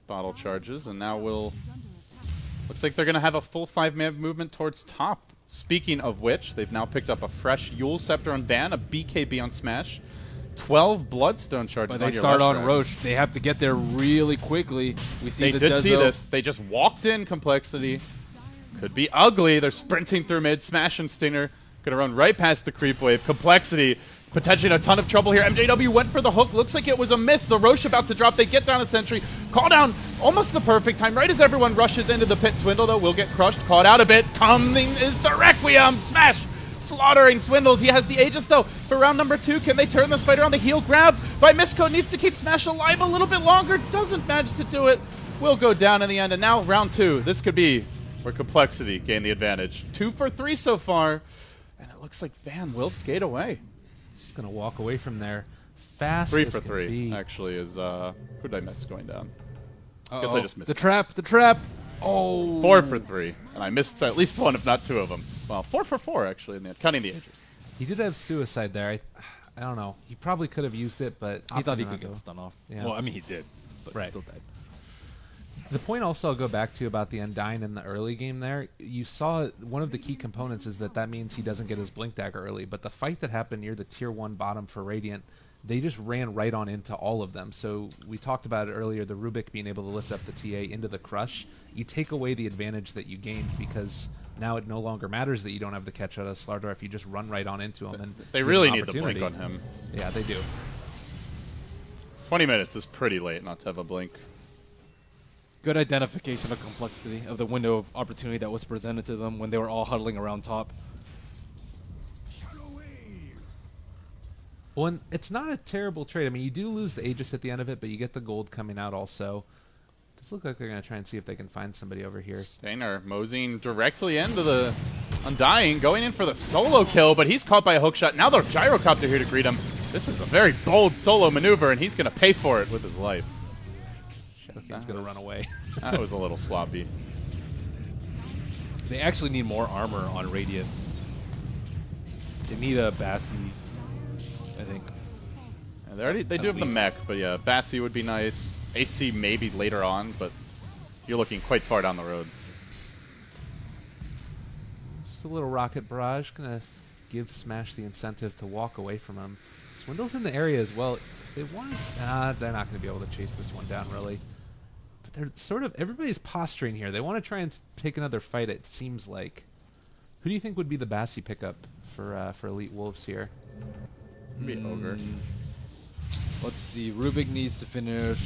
bottle charges. And now looks like they're going to have a full 5-man movement towards top. Speaking of which, they've now picked up a fresh Eul Scepter on Van, a BKB on Smash, 12 Bloodstone charges. But they start on Roche. They have to get there really quickly. We see they did see this. They just walked in. Complexity could be ugly. They're sprinting through mid. Smash and Stinger gonna run right past the creep wave. Complexity potentially in a ton of trouble here. MJW went for the hook. Looks like it was a miss. The Roche about to drop. They get down a sentry. Call down almost the perfect time. Right as everyone rushes into the pit. Swindle, though, will get crushed. Caught out a bit. Coming is the Requiem. Smash! Slaughtering Swindles. He has the Aegis, though, for round number 2. Can they turn this fight around? The heel grab by Misco needs to keep Smash alive a little bit longer. Doesn't manage to do it. Will go down in the end. And now round 2. This could be where Complexity gain the advantage. 2 for 3 so far. And it looks like Van will skate away. Going to walk away from there. fast 3 as for can 3, be. actually, is... who did I miss going down? Guess I just missed the trap. The trap. Oh. 4 for 3. And I missed at least one, if not 2 of them. Well, 4 for 4, actually, in the end, counting the Aegis. He did have suicide there. I don't know. He probably could have used it, but He thought he opted could not get to. the stun off. Yeah. Well, I mean, he did, but Right. he still died. The point also I'll go back to about the Undying in the early game there, you saw one of the key components is that means he doesn't get his Blink Dagger early, but the fight that happened near the Tier 1 bottom for Radiant, they just ran right on into all of them. So we talked about it earlier, the Rubik being able to lift up the TA into the Crush. You take away the advantage that you gained because now it no longer matters that you don't have the catch out of Slardar if you just run right on into him. And They give really him need the blink opportunity. on him. Yeah, they do. 20 minutes is pretty late not to have a blink. Good identification of complexity of the window of opportunity that was presented to them when they were all huddling around top. Well, and it's not a terrible trade. I mean, you do lose the Aegis at the end of it, but you get the gold coming out also. Does look like they're going to try and see if they can find somebody over here. Stainer moseying directly into the Undying, going in for the solo kill, but he's caught by a hookshot. Now the Gyrocopter here to greet him. This is a very bold solo maneuver, and he's going to pay for it with his life. Shadowfiend's going to run away. That was a little sloppy. They actually need more armor on Radiant. They need a Bassi, I think. Yeah, they do have the least. mech, but yeah, Bassi would be nice. AC maybe later on, but you're looking quite far down the road. Just a little rocket barrage. Going to give Smash the incentive to walk away from him. Swindle's in the area as well. If they want, they're not going to be able to chase this one down, really. But they're sort of, everybody's posturing here. They want to try and take another fight, it seems like. Who do you think would be the Bassi pickup for Elite Wolves here? Maybe Ogre. Let's see. Rubik needs to finish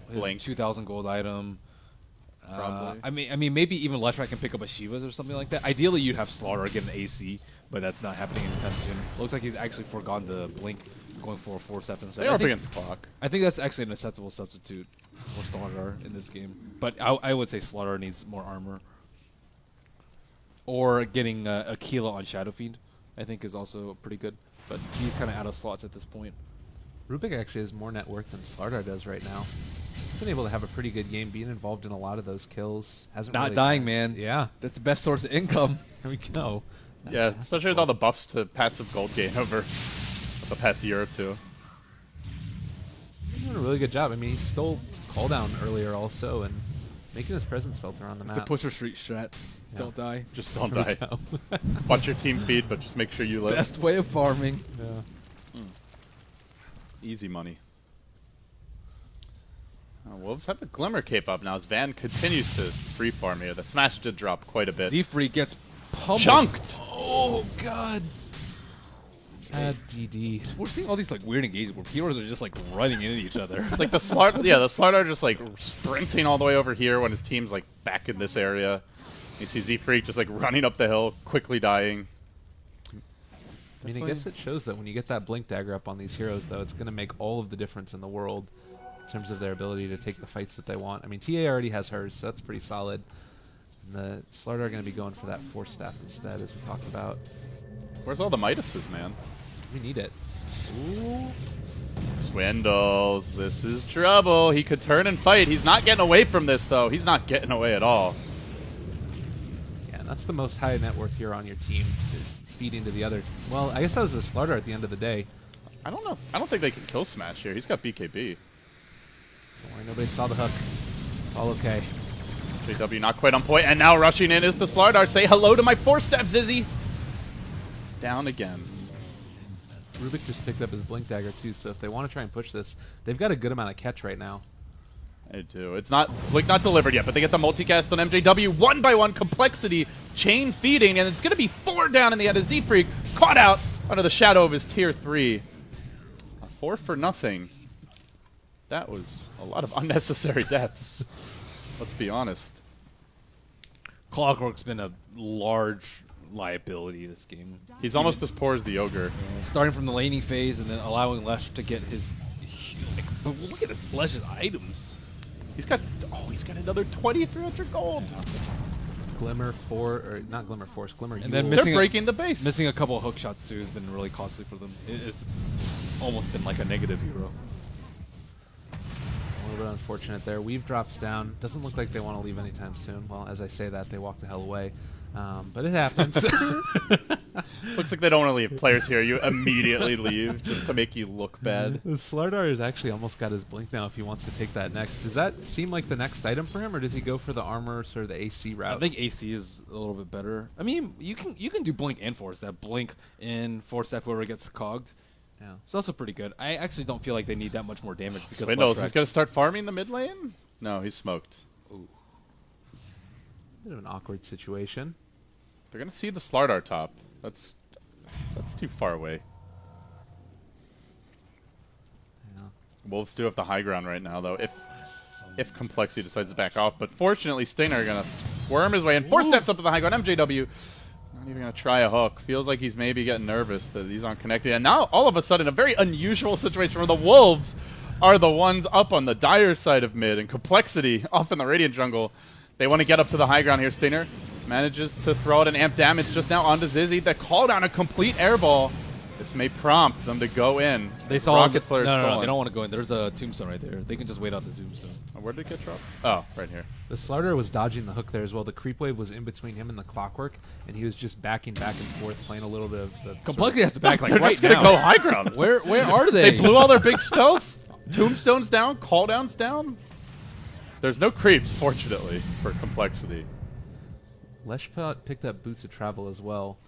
his Blink. 2,000 gold item. Probably. I mean, maybe even Leshrac can pick up a Shivas or something like that. Ideally, you'd have Slaughter get an AC, but that's not happening anytime soon. Looks like he's actually forgone the blink, going for a 4-step instead. They are up against clock. I think that's actually an acceptable substitute for Slaughter in this game. But I would say Slaughter needs more armor. Or getting a Aquila on Shadow Fiend, I think, is also pretty good. But he's kind of out of slots at this point. Rubik actually has more net worth than Slardar does right now. He's been able to have a pretty good game, being involved in a lot of those kills. Hasn't Not really dying, man. Yeah, That's the best source of income. there we go. Yeah, especially with all the buffs to passive gold gain over the past year or two. He's doing a really good job. I mean, he stole cooldown earlier also, and making his presence felt around the It's map. the Pusher Street strat. Yeah. Don't die. Just don't There we die. go. Watch your team feed, but just make sure you live. Best way of farming. Yeah. Easy money. Wolves have a Glimmer cape up now as Van continues to free farm here. The smash did drop quite a bit. Z-Free gets pummeled. Chunked! Oh, God. DD. We're seeing all these like weird engagements where heroes are just like running into each other. Like the Slardar just like sprinting all the way over here when his team's like back in this area. You see Z-Freak just like running up the hill, quickly dying. I mean, I guess it shows that when you get that Blink Dagger up on these heroes, though, it's going to make all of the difference in the world in terms of their ability to take the fights that they want. I mean, TA already has hers, so that's pretty solid. And the Slardar are going to be going for that Force Staff instead, as we talked about. Where's all the Midases, man? We need it. Ooh. Swindles. This is trouble. He could turn and fight. He's not getting away from this, though. He's not getting away at all. Yeah, and that's the most high net worth hero on your team, feeding to the other. Well, I guess that was the Slardar at the end of the day. I don't know. I don't think they can kill Smash here. He's got BKB. Don't worry, nobody saw the hook. It's all okay. JW not quite on point, and now rushing in is the Slardar. Say hello to my 4-step, Zizzy. Down again. Rubik just picked up his Blink Dagger, too, so if they want to try and push this, they've got a good amount of catch right now. I do. It's not Blink not delivered yet, but they get the multicast on MJW. 1 by 1 complexity, chain feeding, and it's going to be 4 down in the end of Z-Freak. Caught out under the shadow of his tier 3. A 4 for nothing. That was a lot of unnecessary deaths. Let's be honest. Clockwork's been a large liability this game. He's almost as poor as the Ogre. Starting from the laning phase and then allowing Lesh to get his... Like, look at this Lesh's items. He's got another 2,300 gold. Glimmer Glimmer And Yule. then They're breaking the base. Missing a couple of hook shots too has been really costly for them. It's almost been like a negative hero. A little bit unfortunate there. Weave drops down. Doesn't look like they want to leave anytime soon. Well, as I say that, they walk the hell away. But it happens. Looks like they don't want to leave. Players here, you immediately leave just to make you look bad. Slardar has actually almost got his blink now if he wants to take that next. Does that seem like the next item for him, or does he go for the armor, sort of the AC route? I think AC is a little bit better. I mean, you can do blink and force. That blink in force step whoever gets cogged. Yeah. It's also pretty good. I actually don't feel like they need that much more damage. Because Swindles, he's going to start farming the mid lane? No, he's smoked. Ooh. Bit of an awkward situation. They're going to see the Slardar top. That's too far away. Yeah. Wolves do have the high ground right now, though, if Complexity decides to back off. But fortunately, Stinger going to squirm his way in. 4 steps up to the high ground. MJW not even going to try a hook. Feels like he's maybe getting nervous that he's unconnected. And now, all of a sudden, a very unusual situation where the Wolves are the ones up on the dire side of mid, and Complexity off in the Radiant jungle. They want to get up to the high ground here. Stinger manages to throw out an amp damage just now onto Zizzy. The call down a complete airball. This may prompt them to go in. They saw Rocket Flare no, stolen. they don't want to go in. There's a tombstone right there. They can just wait out the tombstone. Oh, where did it get dropped? Oh, right here. The Slardar was dodging the hook there as well. The creep wave was in between him and the clockwork, and he was just backing back and forth, playing a little bit of the... Complexity has to back like They're right just going to now. go high ground. Where are they? They blew all their big spells. Tombstone's down. Call down's down. There's no creeps, fortunately, for Complexity. Lesh picked up Boots of Travel as well.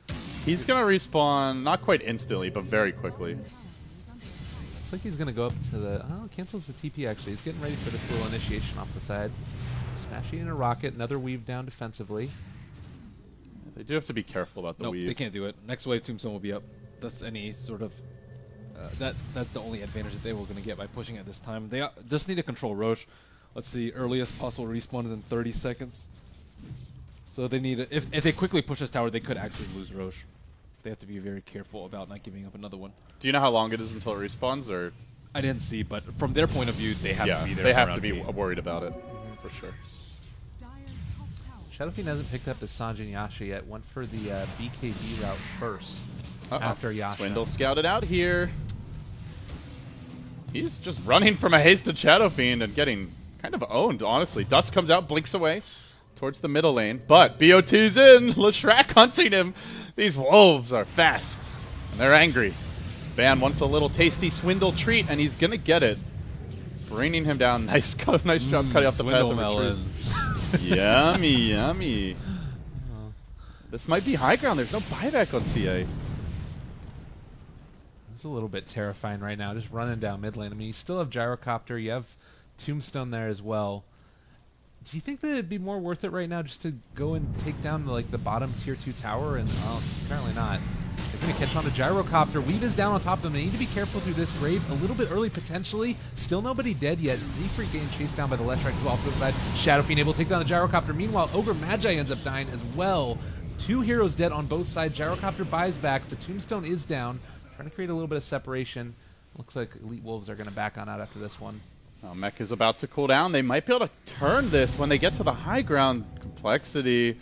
He's going to respawn, not quite instantly, but very quickly. Looks like he's going to go up to the... Oh, cancels the TP, actually. He's getting ready for this little initiation off the side. Smashing in a rocket. Another weave down defensively. They do have to be careful about the Nope, weave. they can't do it. Next wave tombstone will be up. That's any sort of... that's the only advantage that they were going to get by pushing at this time. They just need to control Roche. Let's see, earliest possible respawn is in 30 seconds. So they need to, if they quickly push this tower, they could actually lose Roche. They have to be very careful about not giving up another one. Do you know how long it is until it respawns, or? I didn't see, but from their point of view, they have to be there. They have to around be 8. worried about it, for sure. Shadow Fiend hasn't picked up his Sanjin Yasha yet. Went for the BKB route first after Yasha. Swindle scouted out here. He's just running from a hasted Shadow Fiend and getting kind of owned, honestly. Dust comes out, blinks away towards the middle lane, but BOT's in. Leshrac hunting him. These wolves are fast, and they're angry. Ban wants a little tasty Swindle treat, and he's going to get it. Bringing him down. Nice job cutting off the path of melons. Yummy, yummy. This might be high ground. There's no buyback on TA. It's a little bit terrifying right now, just running down mid lane. I mean, you still have Gyrocopter. You have Tombstone there as well. Do you think that it'd be more worth it right now just to go and take down the bottom tier 2 tower? And apparently not. It's going to catch on to Gyrocopter. Weave is down on top of them. They need to be careful through this grave. A little bit early, potentially. Still nobody dead yet. Siegfried getting chased down by the Leshrac as well off to the side. Shadow Fiend able to take down the Gyrocopter. Meanwhile, Ogre Magi ends up dying as well. 2 heroes dead on both sides. Gyrocopter buys back. The Tombstone is down. Trying to create a little bit of separation. Looks like Elite Wolves are going to back on out after this one. Mech is about to cool down. They might be able to turn this when they get to the high ground. Complexity.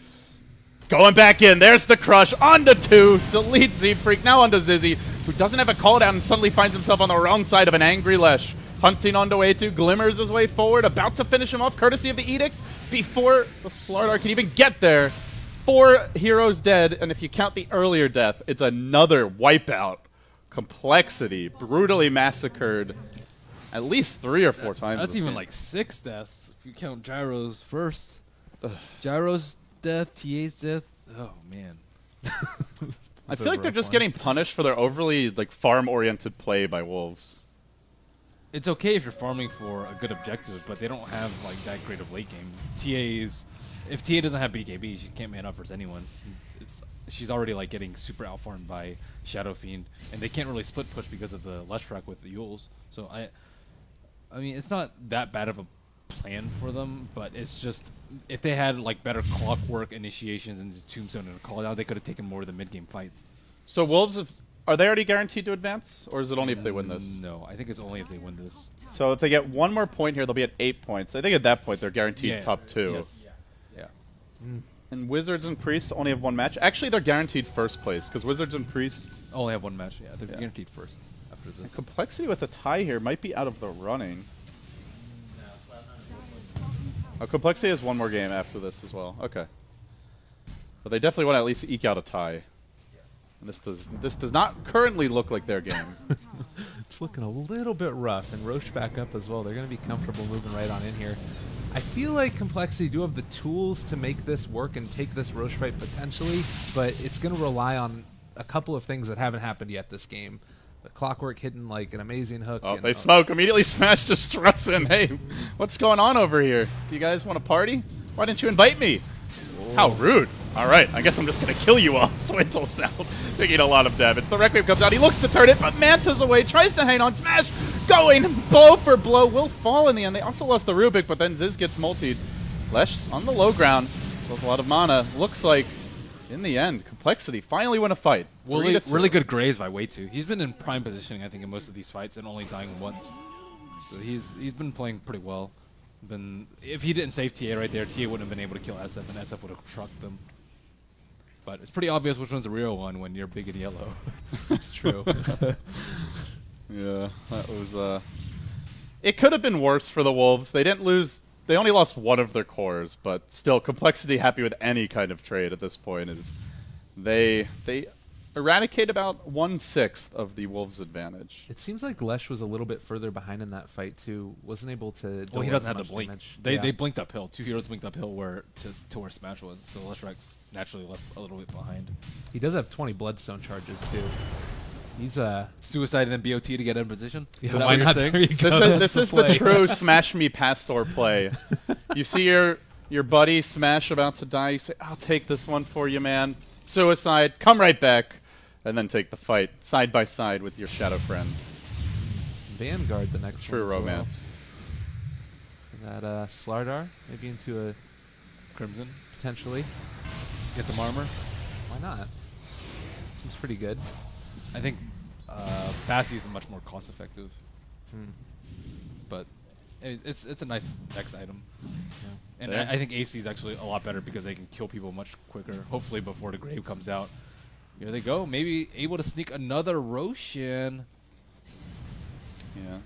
Going back in. There's the crush. Onto 2. Delete Siegfried. Now onto Zizzy, who doesn't have a call down and suddenly finds himself on the wrong side of an angry Lesh. Hunting onto A2. Glimmers his way forward. About to finish him off courtesy of the Edict before the Slardar can even get there. 4 heroes dead, and if you count the earlier death, it's another wipeout. Complexity. Brutally massacred. At least 3 or 4 times. That's this even game. like 6 deaths if you count Gyro's first. Gyro's death, TA's death. Oh man. I feel like they're just getting punished for their overly farm-oriented play by Wolves. It's okay if you're farming for a good objective, but they don't have that great of late game. If TA doesn't have BKB, she can't man up versus anyone. She's already getting super outfarmed by Shadow Fiend, and they can't really split push because of the Leshrac with the Yules. So I mean, it's not that bad of a plan for them, but it's just if they had better clockwork initiations into Tombstone and a call down, they could have taken more of the mid game fights. So Wolves, are they already guaranteed to advance, or is it only if they win this? No, I think it's only if they win this. So if they get 1 more point here, they'll be at 8 points. I think at that point they're guaranteed top 2. Yes. Yeah. And Wizards and Priests only have one match. Actually, they're guaranteed first place because Wizards and Priests only have one match. Yeah, they're guaranteed first after this. And Complexity with a tie here might be out of the running. Oh, Complexity has one more game after this as well. Okay. But they definitely want to at least eke out a tie. And this does not currently look like their game. It's looking a little bit rough, and Roche back up as well. They're going to be comfortable moving right on in here. I feel like Complexity do have the tools to make this work and take this Roche fight potentially, but it's going to rely on a couple of things that haven't happened yet this game. The Clockwork hitting like an amazing hook. Oh, they smoke. Immediately Smash just struts in. Hey, what's going on over here? Do you guys want to party? Why didn't you invite me? Whoa. How rude. All right, I guess I'm just going to kill you all. Swintel's now taking a lot of damage. The Requiem comes out. He looks to turn it, but Manta's away. Tries to hang on. Smash going blow for blow. Will fall in the end. They also lost the Rubik, but then Ziz gets multied. Lesh on the low ground. Still has a lot of mana. Looks like, in the end, Complexity finally win a fight. Really good graves by Wei2. He's been in prime positioning, I think, in most of these fights and only dying once. So he's been playing pretty well. If he didn't save TA right there, TA wouldn't have been able to kill SF, and SF would have trucked them. But it's pretty obvious which one's the real one when you're big and yellow. It's true. Yeah, that was... It could have been worse for the Wolves. They didn't lose... They only lost one of their cores, but still, Complexity happy with any kind of trade at this point. Is they eradicate about 1/6 of the Wolves' advantage. It seems like Lesh was a little bit further behind in that fight too. Wasn't able to. Well, he doesn't have the blink. Damage. They blinked uphill. Two heroes blinked uphill to where Smash was. So Leshrac naturally left a little bit behind. He does have 20 Bloodstone charges too. He's suicide and then BOT to get in position. Yeah, why not? This is the true Smash Me Pastor play. You see your buddy Smash about to die. You say, "I'll take this one for you, man." Suicide, come right back, and then take the fight side by side with your shadow friend. Vanguard, the next true one romance. Well. That Slardar maybe into a Crimson potentially. Get some armor. Why not? Seems pretty good. I think Bassi is much more cost effective, but it's a nice X item. Yeah. And I think AC is actually a lot better because they can kill people much quicker. Hopefully before the Grave comes out. Here they go. Maybe able to sneak another Roshan. Yeah.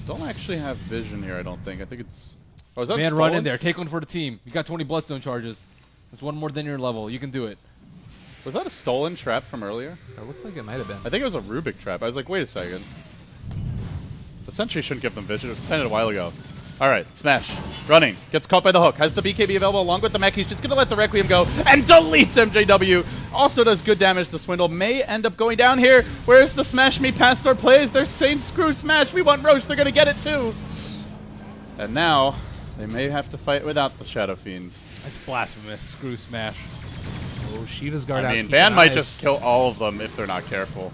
Don't actually have vision here, I don't think. I think it's... Oh, is that Man, stolen? run in there. Take one for the team. You got 20 Bloodstone charges. That's one more than your level. You can do it. Was that a stolen trap from earlier? It looked like it might have been. I think it was a Rubik trap. I was like, wait a second. The Sentry shouldn't give them vision. It was planted a while ago. All right, Smash. Running. Gets caught by the hook. Has the BKB available along with the mech. He's just going to let the Requiem go and deletes MJW. Also does good damage to Swindle. May end up going down here. Where's the Smash Me Pastor plays? They're saying, screw Smash. We want Roche. They're going to get it too. And now they may have to fight without the Shadow Fiend. That's blasphemous. Screw Smash. Oh, Shiva's guard out. I mean, Van might just kill all of them if they're not careful.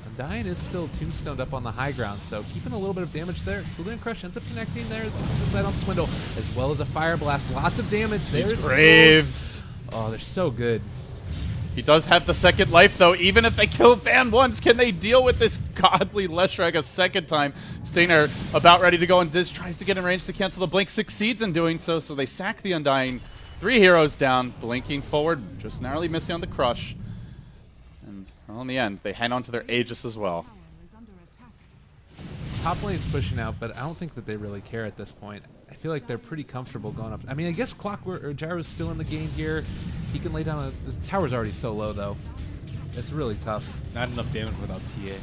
Undyne is still tombstoned up on the high ground, so keeping a little bit of damage there. Saloon Crush ends up connecting there, the side on Swindle, as well as a Fire Blast. Lots of damage. There's Graves. Oh, they're so good. He does have the second life, though. Even if they kill Van once, can they deal with this godly Leshrac a second time? Stinger about ready to go, and Ziz tries to get in range to cancel the blink. Succeeds in doing so, so they sack the Undying. 3 heroes down, blinking forward, just narrowly missing on the crush. And well, in the end, they hang on to their Aegis as well. Top lane's pushing out, but I don't think that they really care at this point. I feel like they're pretty comfortable going up. I mean, I guess Clockwork or Gyro's still in the game here. He can lay down the tower's already so low, though. It's really tough. Not enough damage without TA.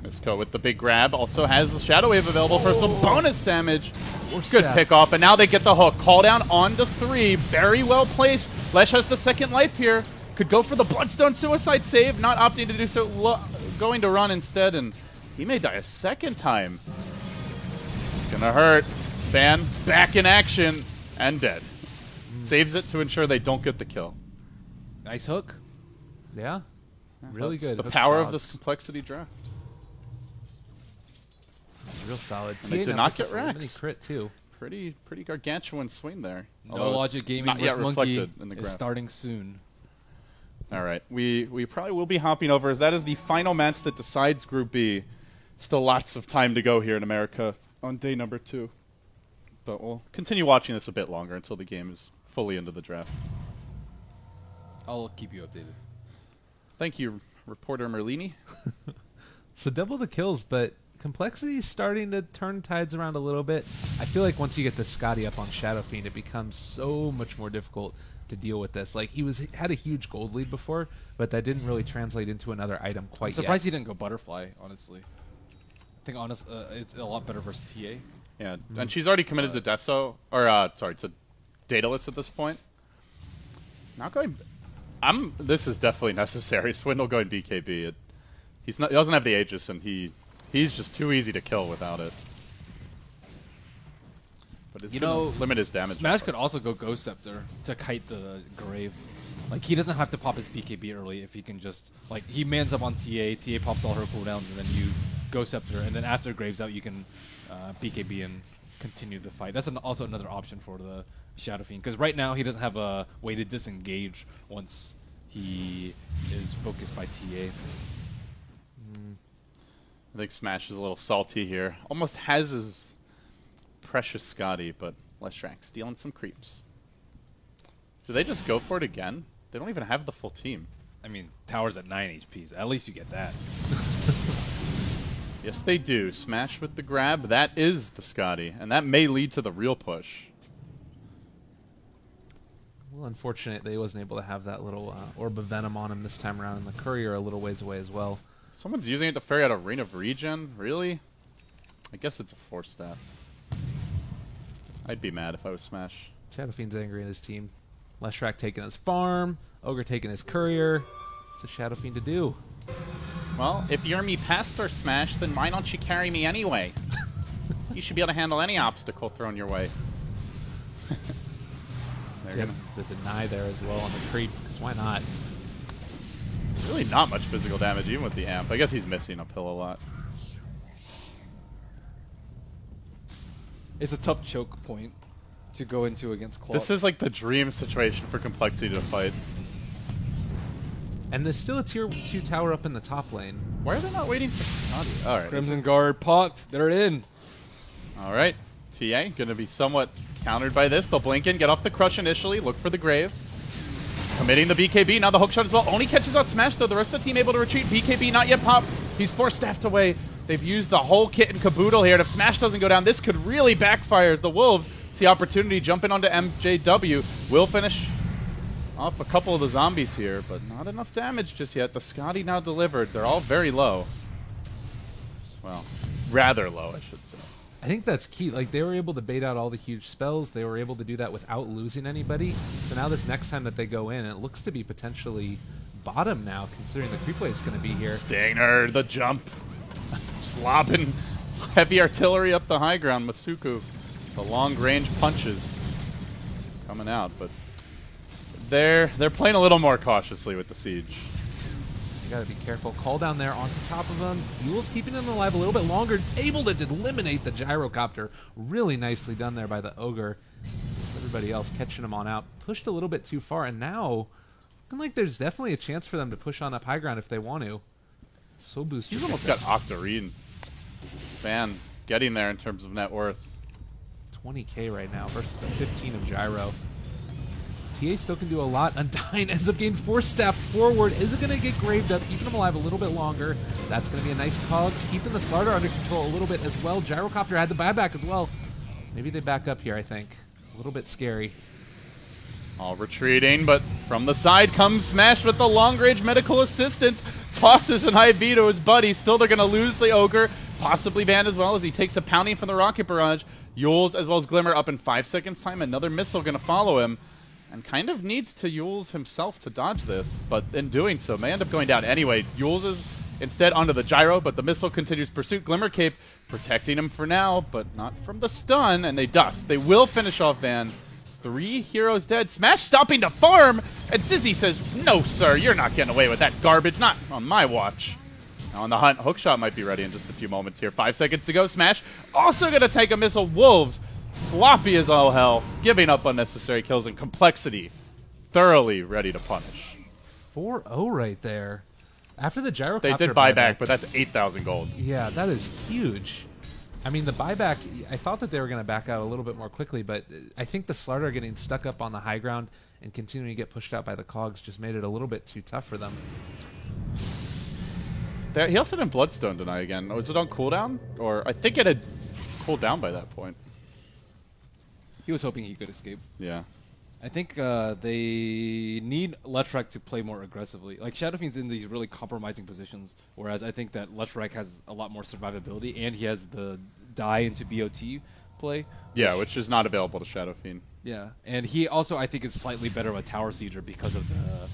Misko with the big grab. Also has the Shadow Wave available for some bonus damage. Good Steph. pick off, and now they get the hook. Call down on to 3. Very well placed. Lesh has the second life here. Could go for the Bloodstone suicide save. Not opting to do so. Going to run instead, and he may die a second time. It's going to hurt. Van back in action and dead. Saves it to ensure they don't get the kill. Nice hook. Yeah. Really That's good. the Hook power of spots. this complexity draft. Real solid. And they did TA not picked get up a mini Rex. Crit, too. Pretty gargantuan swing there. No Although it's Logic Gaming not yet vs. Monkey reflected in the is graph. starting soon. All right, we probably will be hopping over as that is the final match that decides Group B. Still lots of time to go here in America on day number 2. But we'll continue watching this a bit longer until the game is fully into the draft. I'll keep you updated. Thank you, reporter Merlini. So double the kills, but Complexity is starting to turn tides around a little bit. I feel like once you get the Scotty up on Shadow Fiend, it becomes so much more difficult to deal with this. Like, he had a huge gold lead before, but that didn't really translate into another item quite yet. I'm surprised he didn't go Butterfly, honestly. I think it's a lot better versus TA. Yeah, and she's already committed to Deso, or to Daedalus at this point. Not going. This is definitely necessary. Swindle going BKB. He doesn't have the Aegis, and he's just too easy to kill without it. But it's limit his damage. Smash could also go Ghost Scepter to kite the Grave. Like, he doesn't have to pop his BKB early if he can just, like, he mans up on TA pops all her cooldowns, and then you Ghost Scepter, and then after Grave's out, you can BKB and continue the fight. That's also another option for the Shadow Fiend, because right now he doesn't have a way to disengage once he is focused by TA. I think Smash is a little salty here. Almost has his precious Scotty, but Leshrac stealing some creeps. Do they just go for it again? They don't even have the full team. I mean, Tower's at 9 HP, so at least you get that. Yes, they do. Smash with the grab. That is the Scotty, and that may lead to the real push. Well, unfortunate that he wasn't able to have that little Orb of Venom on him this time around, and the Courier a little ways away as well. Someone's using it to ferry out a Ring of Regen? Really? I guess it's a Force Staff. I'd be mad if I was Smash. Shadow Fiend's angry at his team. Leshrac taking his farm. Ogre taking his Courier. What's a Shadow Fiend to do? Well, if you're me pest or Smash, then why don't you carry me anyway? You should be able to handle any obstacle thrown your way. They're the deny there as well on the creep, because why not? Really not much physical damage, even with the amp. I guess he's missing uphill a lot. It's a tough choke point to go into against Claw. This is like the dream situation for Complexity to fight. And there's still a tier 2 tower up in the top lane. Why are they not waiting for Scotty? All right. Crimson Guard popped. They're in. All right. TA going to be somewhat countered by this. They'll blink in, get off the crush initially, look for the Grave. Committing the BKB, now the hookshot as well. Only catches out Smash, though. The rest of the team able to retreat. BKB not yet popped. He's Force Staffed away. They've used the whole kit and caboodle here, and if Smash doesn't go down, this could really backfire as the Wolves see opportunity jumping onto MJW. Will finish off a couple of the zombies here, but not enough damage just yet. The Scotty now delivered. They're all very low. Well, rather low, I should say. I think that's key. Like, they were able to bait out all the huge spells. They were able to do that without losing anybody. So now this next time that they go in, it looks to be potentially bottom now, considering the creep wave is going to be here. Stinger, the jump. Slobbing heavy artillery up the high ground. Masuku, the long-range punches coming out. But they're playing a little more cautiously with the siege. You gotta be careful. Call down there onto top of him. Yule's keeping him alive a little bit longer, able to eliminate the gyrocopter. Really nicely done there by the Ogre. Everybody else catching him on out. Pushed a little bit too far, and now looking like there's definitely a chance for them to push on up high ground if they want to. So boosted. He's almost got Octarine. Van getting there in terms of net worth. 20k right now versus the 15 of Gyro. TA still can do a lot. Undyne ends up getting Force Staffed forward. Is it going to get Graved up, keeping him alive a little bit longer? That's going to be a nice cogs, keeping the Slardar under control a little bit as well. Gyrocopter had the buyback as well. Maybe they back up here, I think. A little bit scary. All retreating, but from the side comes Smash with the long-range medical assistance. Tosses an IV to his buddy. Still, they're going to lose the Ogre. Possibly Van as well as he takes a pounding from the Rocket Barrage. Yules as well as Glimmer up in 5 seconds time. Another missile going to follow him. And kind of needs to Yules himself to dodge this, but in doing so may end up going down anyway. Yules is instead onto the gyro, but the missile continues pursuit. Glimmer Cape protecting him for now, but not from the stun, and they dust. They will finish off Van. 3 heroes dead. Smash stopping to farm, and Zizzy says, no, sir, you're not getting away with that garbage. Not on my watch. Now on the hunt, Hookshot might be ready in just a few moments here. 5 seconds to go. Smash also going to take a missile. Wolves sloppy as all hell, giving up unnecessary kills, and Complexity thoroughly ready to punish. 4-0 right there. After the gyrocopter they did buyback, but that's 8,000 gold. Yeah, that is huge. I mean, the buyback, I thought that they were going to back out a little bit more quickly, but I think the Slardar getting stuck up on the high ground and continuing to get pushed out by the Cogs just made it a little bit too tough for them. He also didn't Bloodstone deny again. Was it on cooldown? Or I think it had cooled down by that point. He was hoping he could escape. Yeah. I think they need Leshrac to play more aggressively. Like, Shadow Fiend's in these really compromising positions, whereas I think that Leshrac has a lot more survivability, and he has the die into BOT play. Yeah, which is not available to Shadow Fiend. Yeah, and he also, I think, is slightly better of a Tower Sieger because of the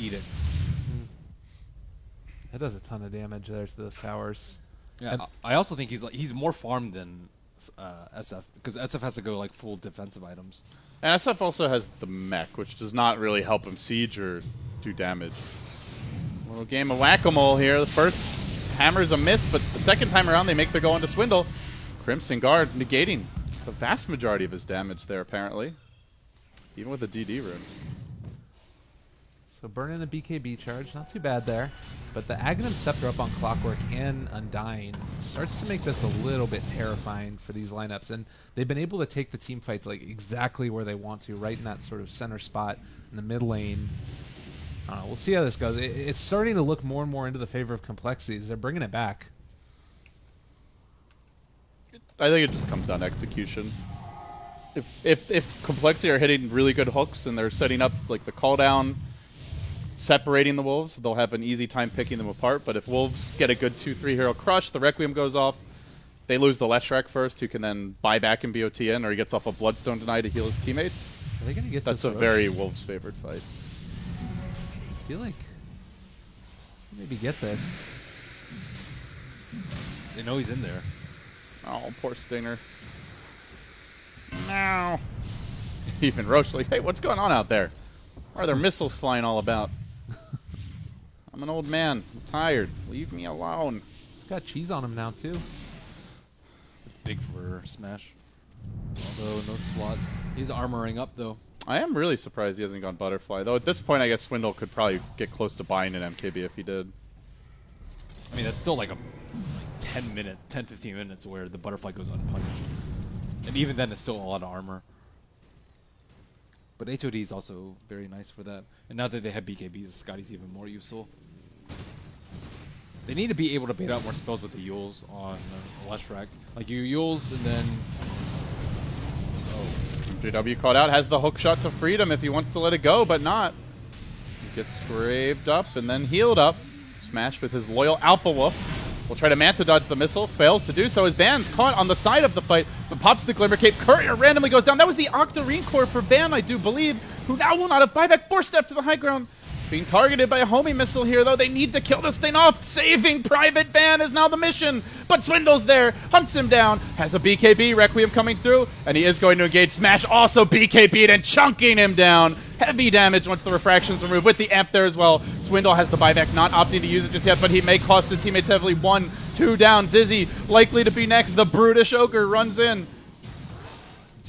Edict. That does a ton of damage there to those towers. Yeah, I also think he's more farmed than SF, because SF has to go like full defensive items. And SF also has the mech, which does not really help him siege or do damage. A little game of whack-a-mole here. The first hammer's a miss, but the second time around they make their go into Swindle. Crimson Guard negating the vast majority of his damage there, apparently. Even with the DD rune. So burning a BKB charge, not too bad there. But the Aghanim Scepter up on Clockwork and Undying starts to make this a little bit terrifying for these lineups. And they've been able to take the team fights like exactly where they want to, right in that sort of center spot in the mid lane. We'll see how this goes. It's starting to look more and more into the favor of Complexities. They're bringing it back. I think it just comes down to execution. If Complexity are hitting really good hooks and they're setting up like the call down, separating the Wolves, they'll have an easy time picking them apart. But if Wolves get a good 2-3 hero crush, the Requiem goes off, they lose the Leshrac first, who can then buy back and BOT in, or he gets off a Bloodstone deny to heal his teammates. Are they going to get That's this a very Wolves favored fight. I feel like maybe get this. They know he's in there. Oh, poor Stinger. No. Even Roche like, hey, what's going on out there? Why are there missiles flying all about? I'm an old man. I'm tired. Leave me alone. He's got cheese on him now, too. It's big for Smash. Although no slots. He's armoring up, though. I am really surprised he hasn't gone Butterfly. Though at this point, I guess Swindle could probably get close to buying an MKB if he did. I mean, that's still like 10, 15 minutes where the Butterfly goes unpunished. And even then, it's still a lot of armor. But HOD is also very nice for that. And now that they have BKBs, Scotty's even more useful. They need to be able to bait out more spells with the Yules on Leshrac. Like, you Yules and then... JW caught out, has the hook shot to freedom if he wants to let it go, but not. He gets graved up and then healed up. Smashed with his loyal Alpha Wolf. Will try to Manta dodge the missile, fails to do so. His Ban's caught on the side of the fight, but pops the Glimmer Cape. Courier randomly goes down. That was the Octarine Core for Ban, I do believe, who now will not have buyback. Force step to the high ground. Being targeted by a homing missile here, though. They need to kill this thing off. Saving Private Ban is now the mission. But Swindle's there, hunts him down, has a BKB, Requiem coming through, and he is going to engage Smash. Also BKB'd and chunking him down. Heavy damage once the refraction's removed with the amp there as well. Swindle has the buyback, not opting to use it just yet, but he may cost his teammates heavily. 1, 2 down. Zizzy likely to be next. The Brutish Ogre runs in.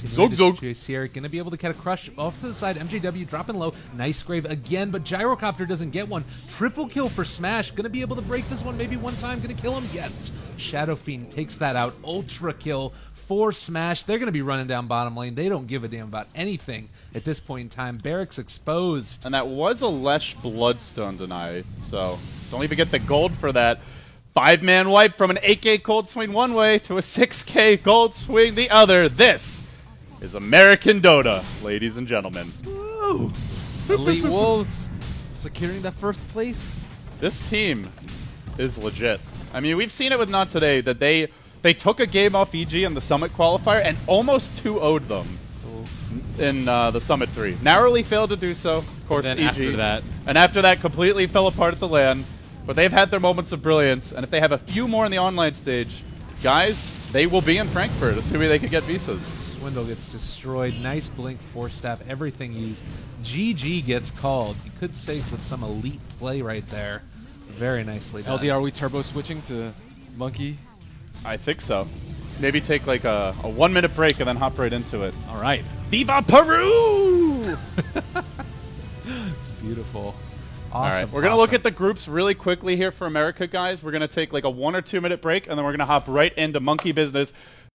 Zog. Here, gonna be able to get a crush off to the side. MJW dropping low. Nice grave again, but Gyrocopter doesn't get one. Triple kill for Smash. Gonna be able to break this one maybe one time. Gonna kill him. Yes. Shadow Fiend takes that out. Ultra kill for Smash. They're gonna be running down bottom lane. They don't give a damn about anything at this point in time. Barracks exposed. And that was a Lesh Bloodstone deny, so don't even get the gold for that. 5-man wipe from an 8K gold swing one way to a 6K gold swing the other. This is American Dota, ladies and gentlemen. Woo! Elite Wolves securing that first place. This team is legit. I mean, we've seen it with Not Today that they took a game off EG in the Summit qualifier and almost 2-0'd them in the Summit 3. Narrowly failed to do so, of course, and then EG. After that, completely fell apart at the LAN. But they've had their moments of brilliance, and if they have a few more in the online stage, guys, they will be in Frankfurt, assuming they can get visas. Swindle gets destroyed. Nice blink, force staff, everything used. GG gets called. You could say with some elite play right there. Very nicely done. LD, are we turbo switching to Monkey? I think so. Maybe take like a 1-minute break and then hop right into it. All right. Viva Peru! It's beautiful. Awesome. All right, we're gonna look at the groups really quickly here for America, guys. We're gonna take like a 1 or 2 minute break, and then we're gonna hop right into Monkey Business,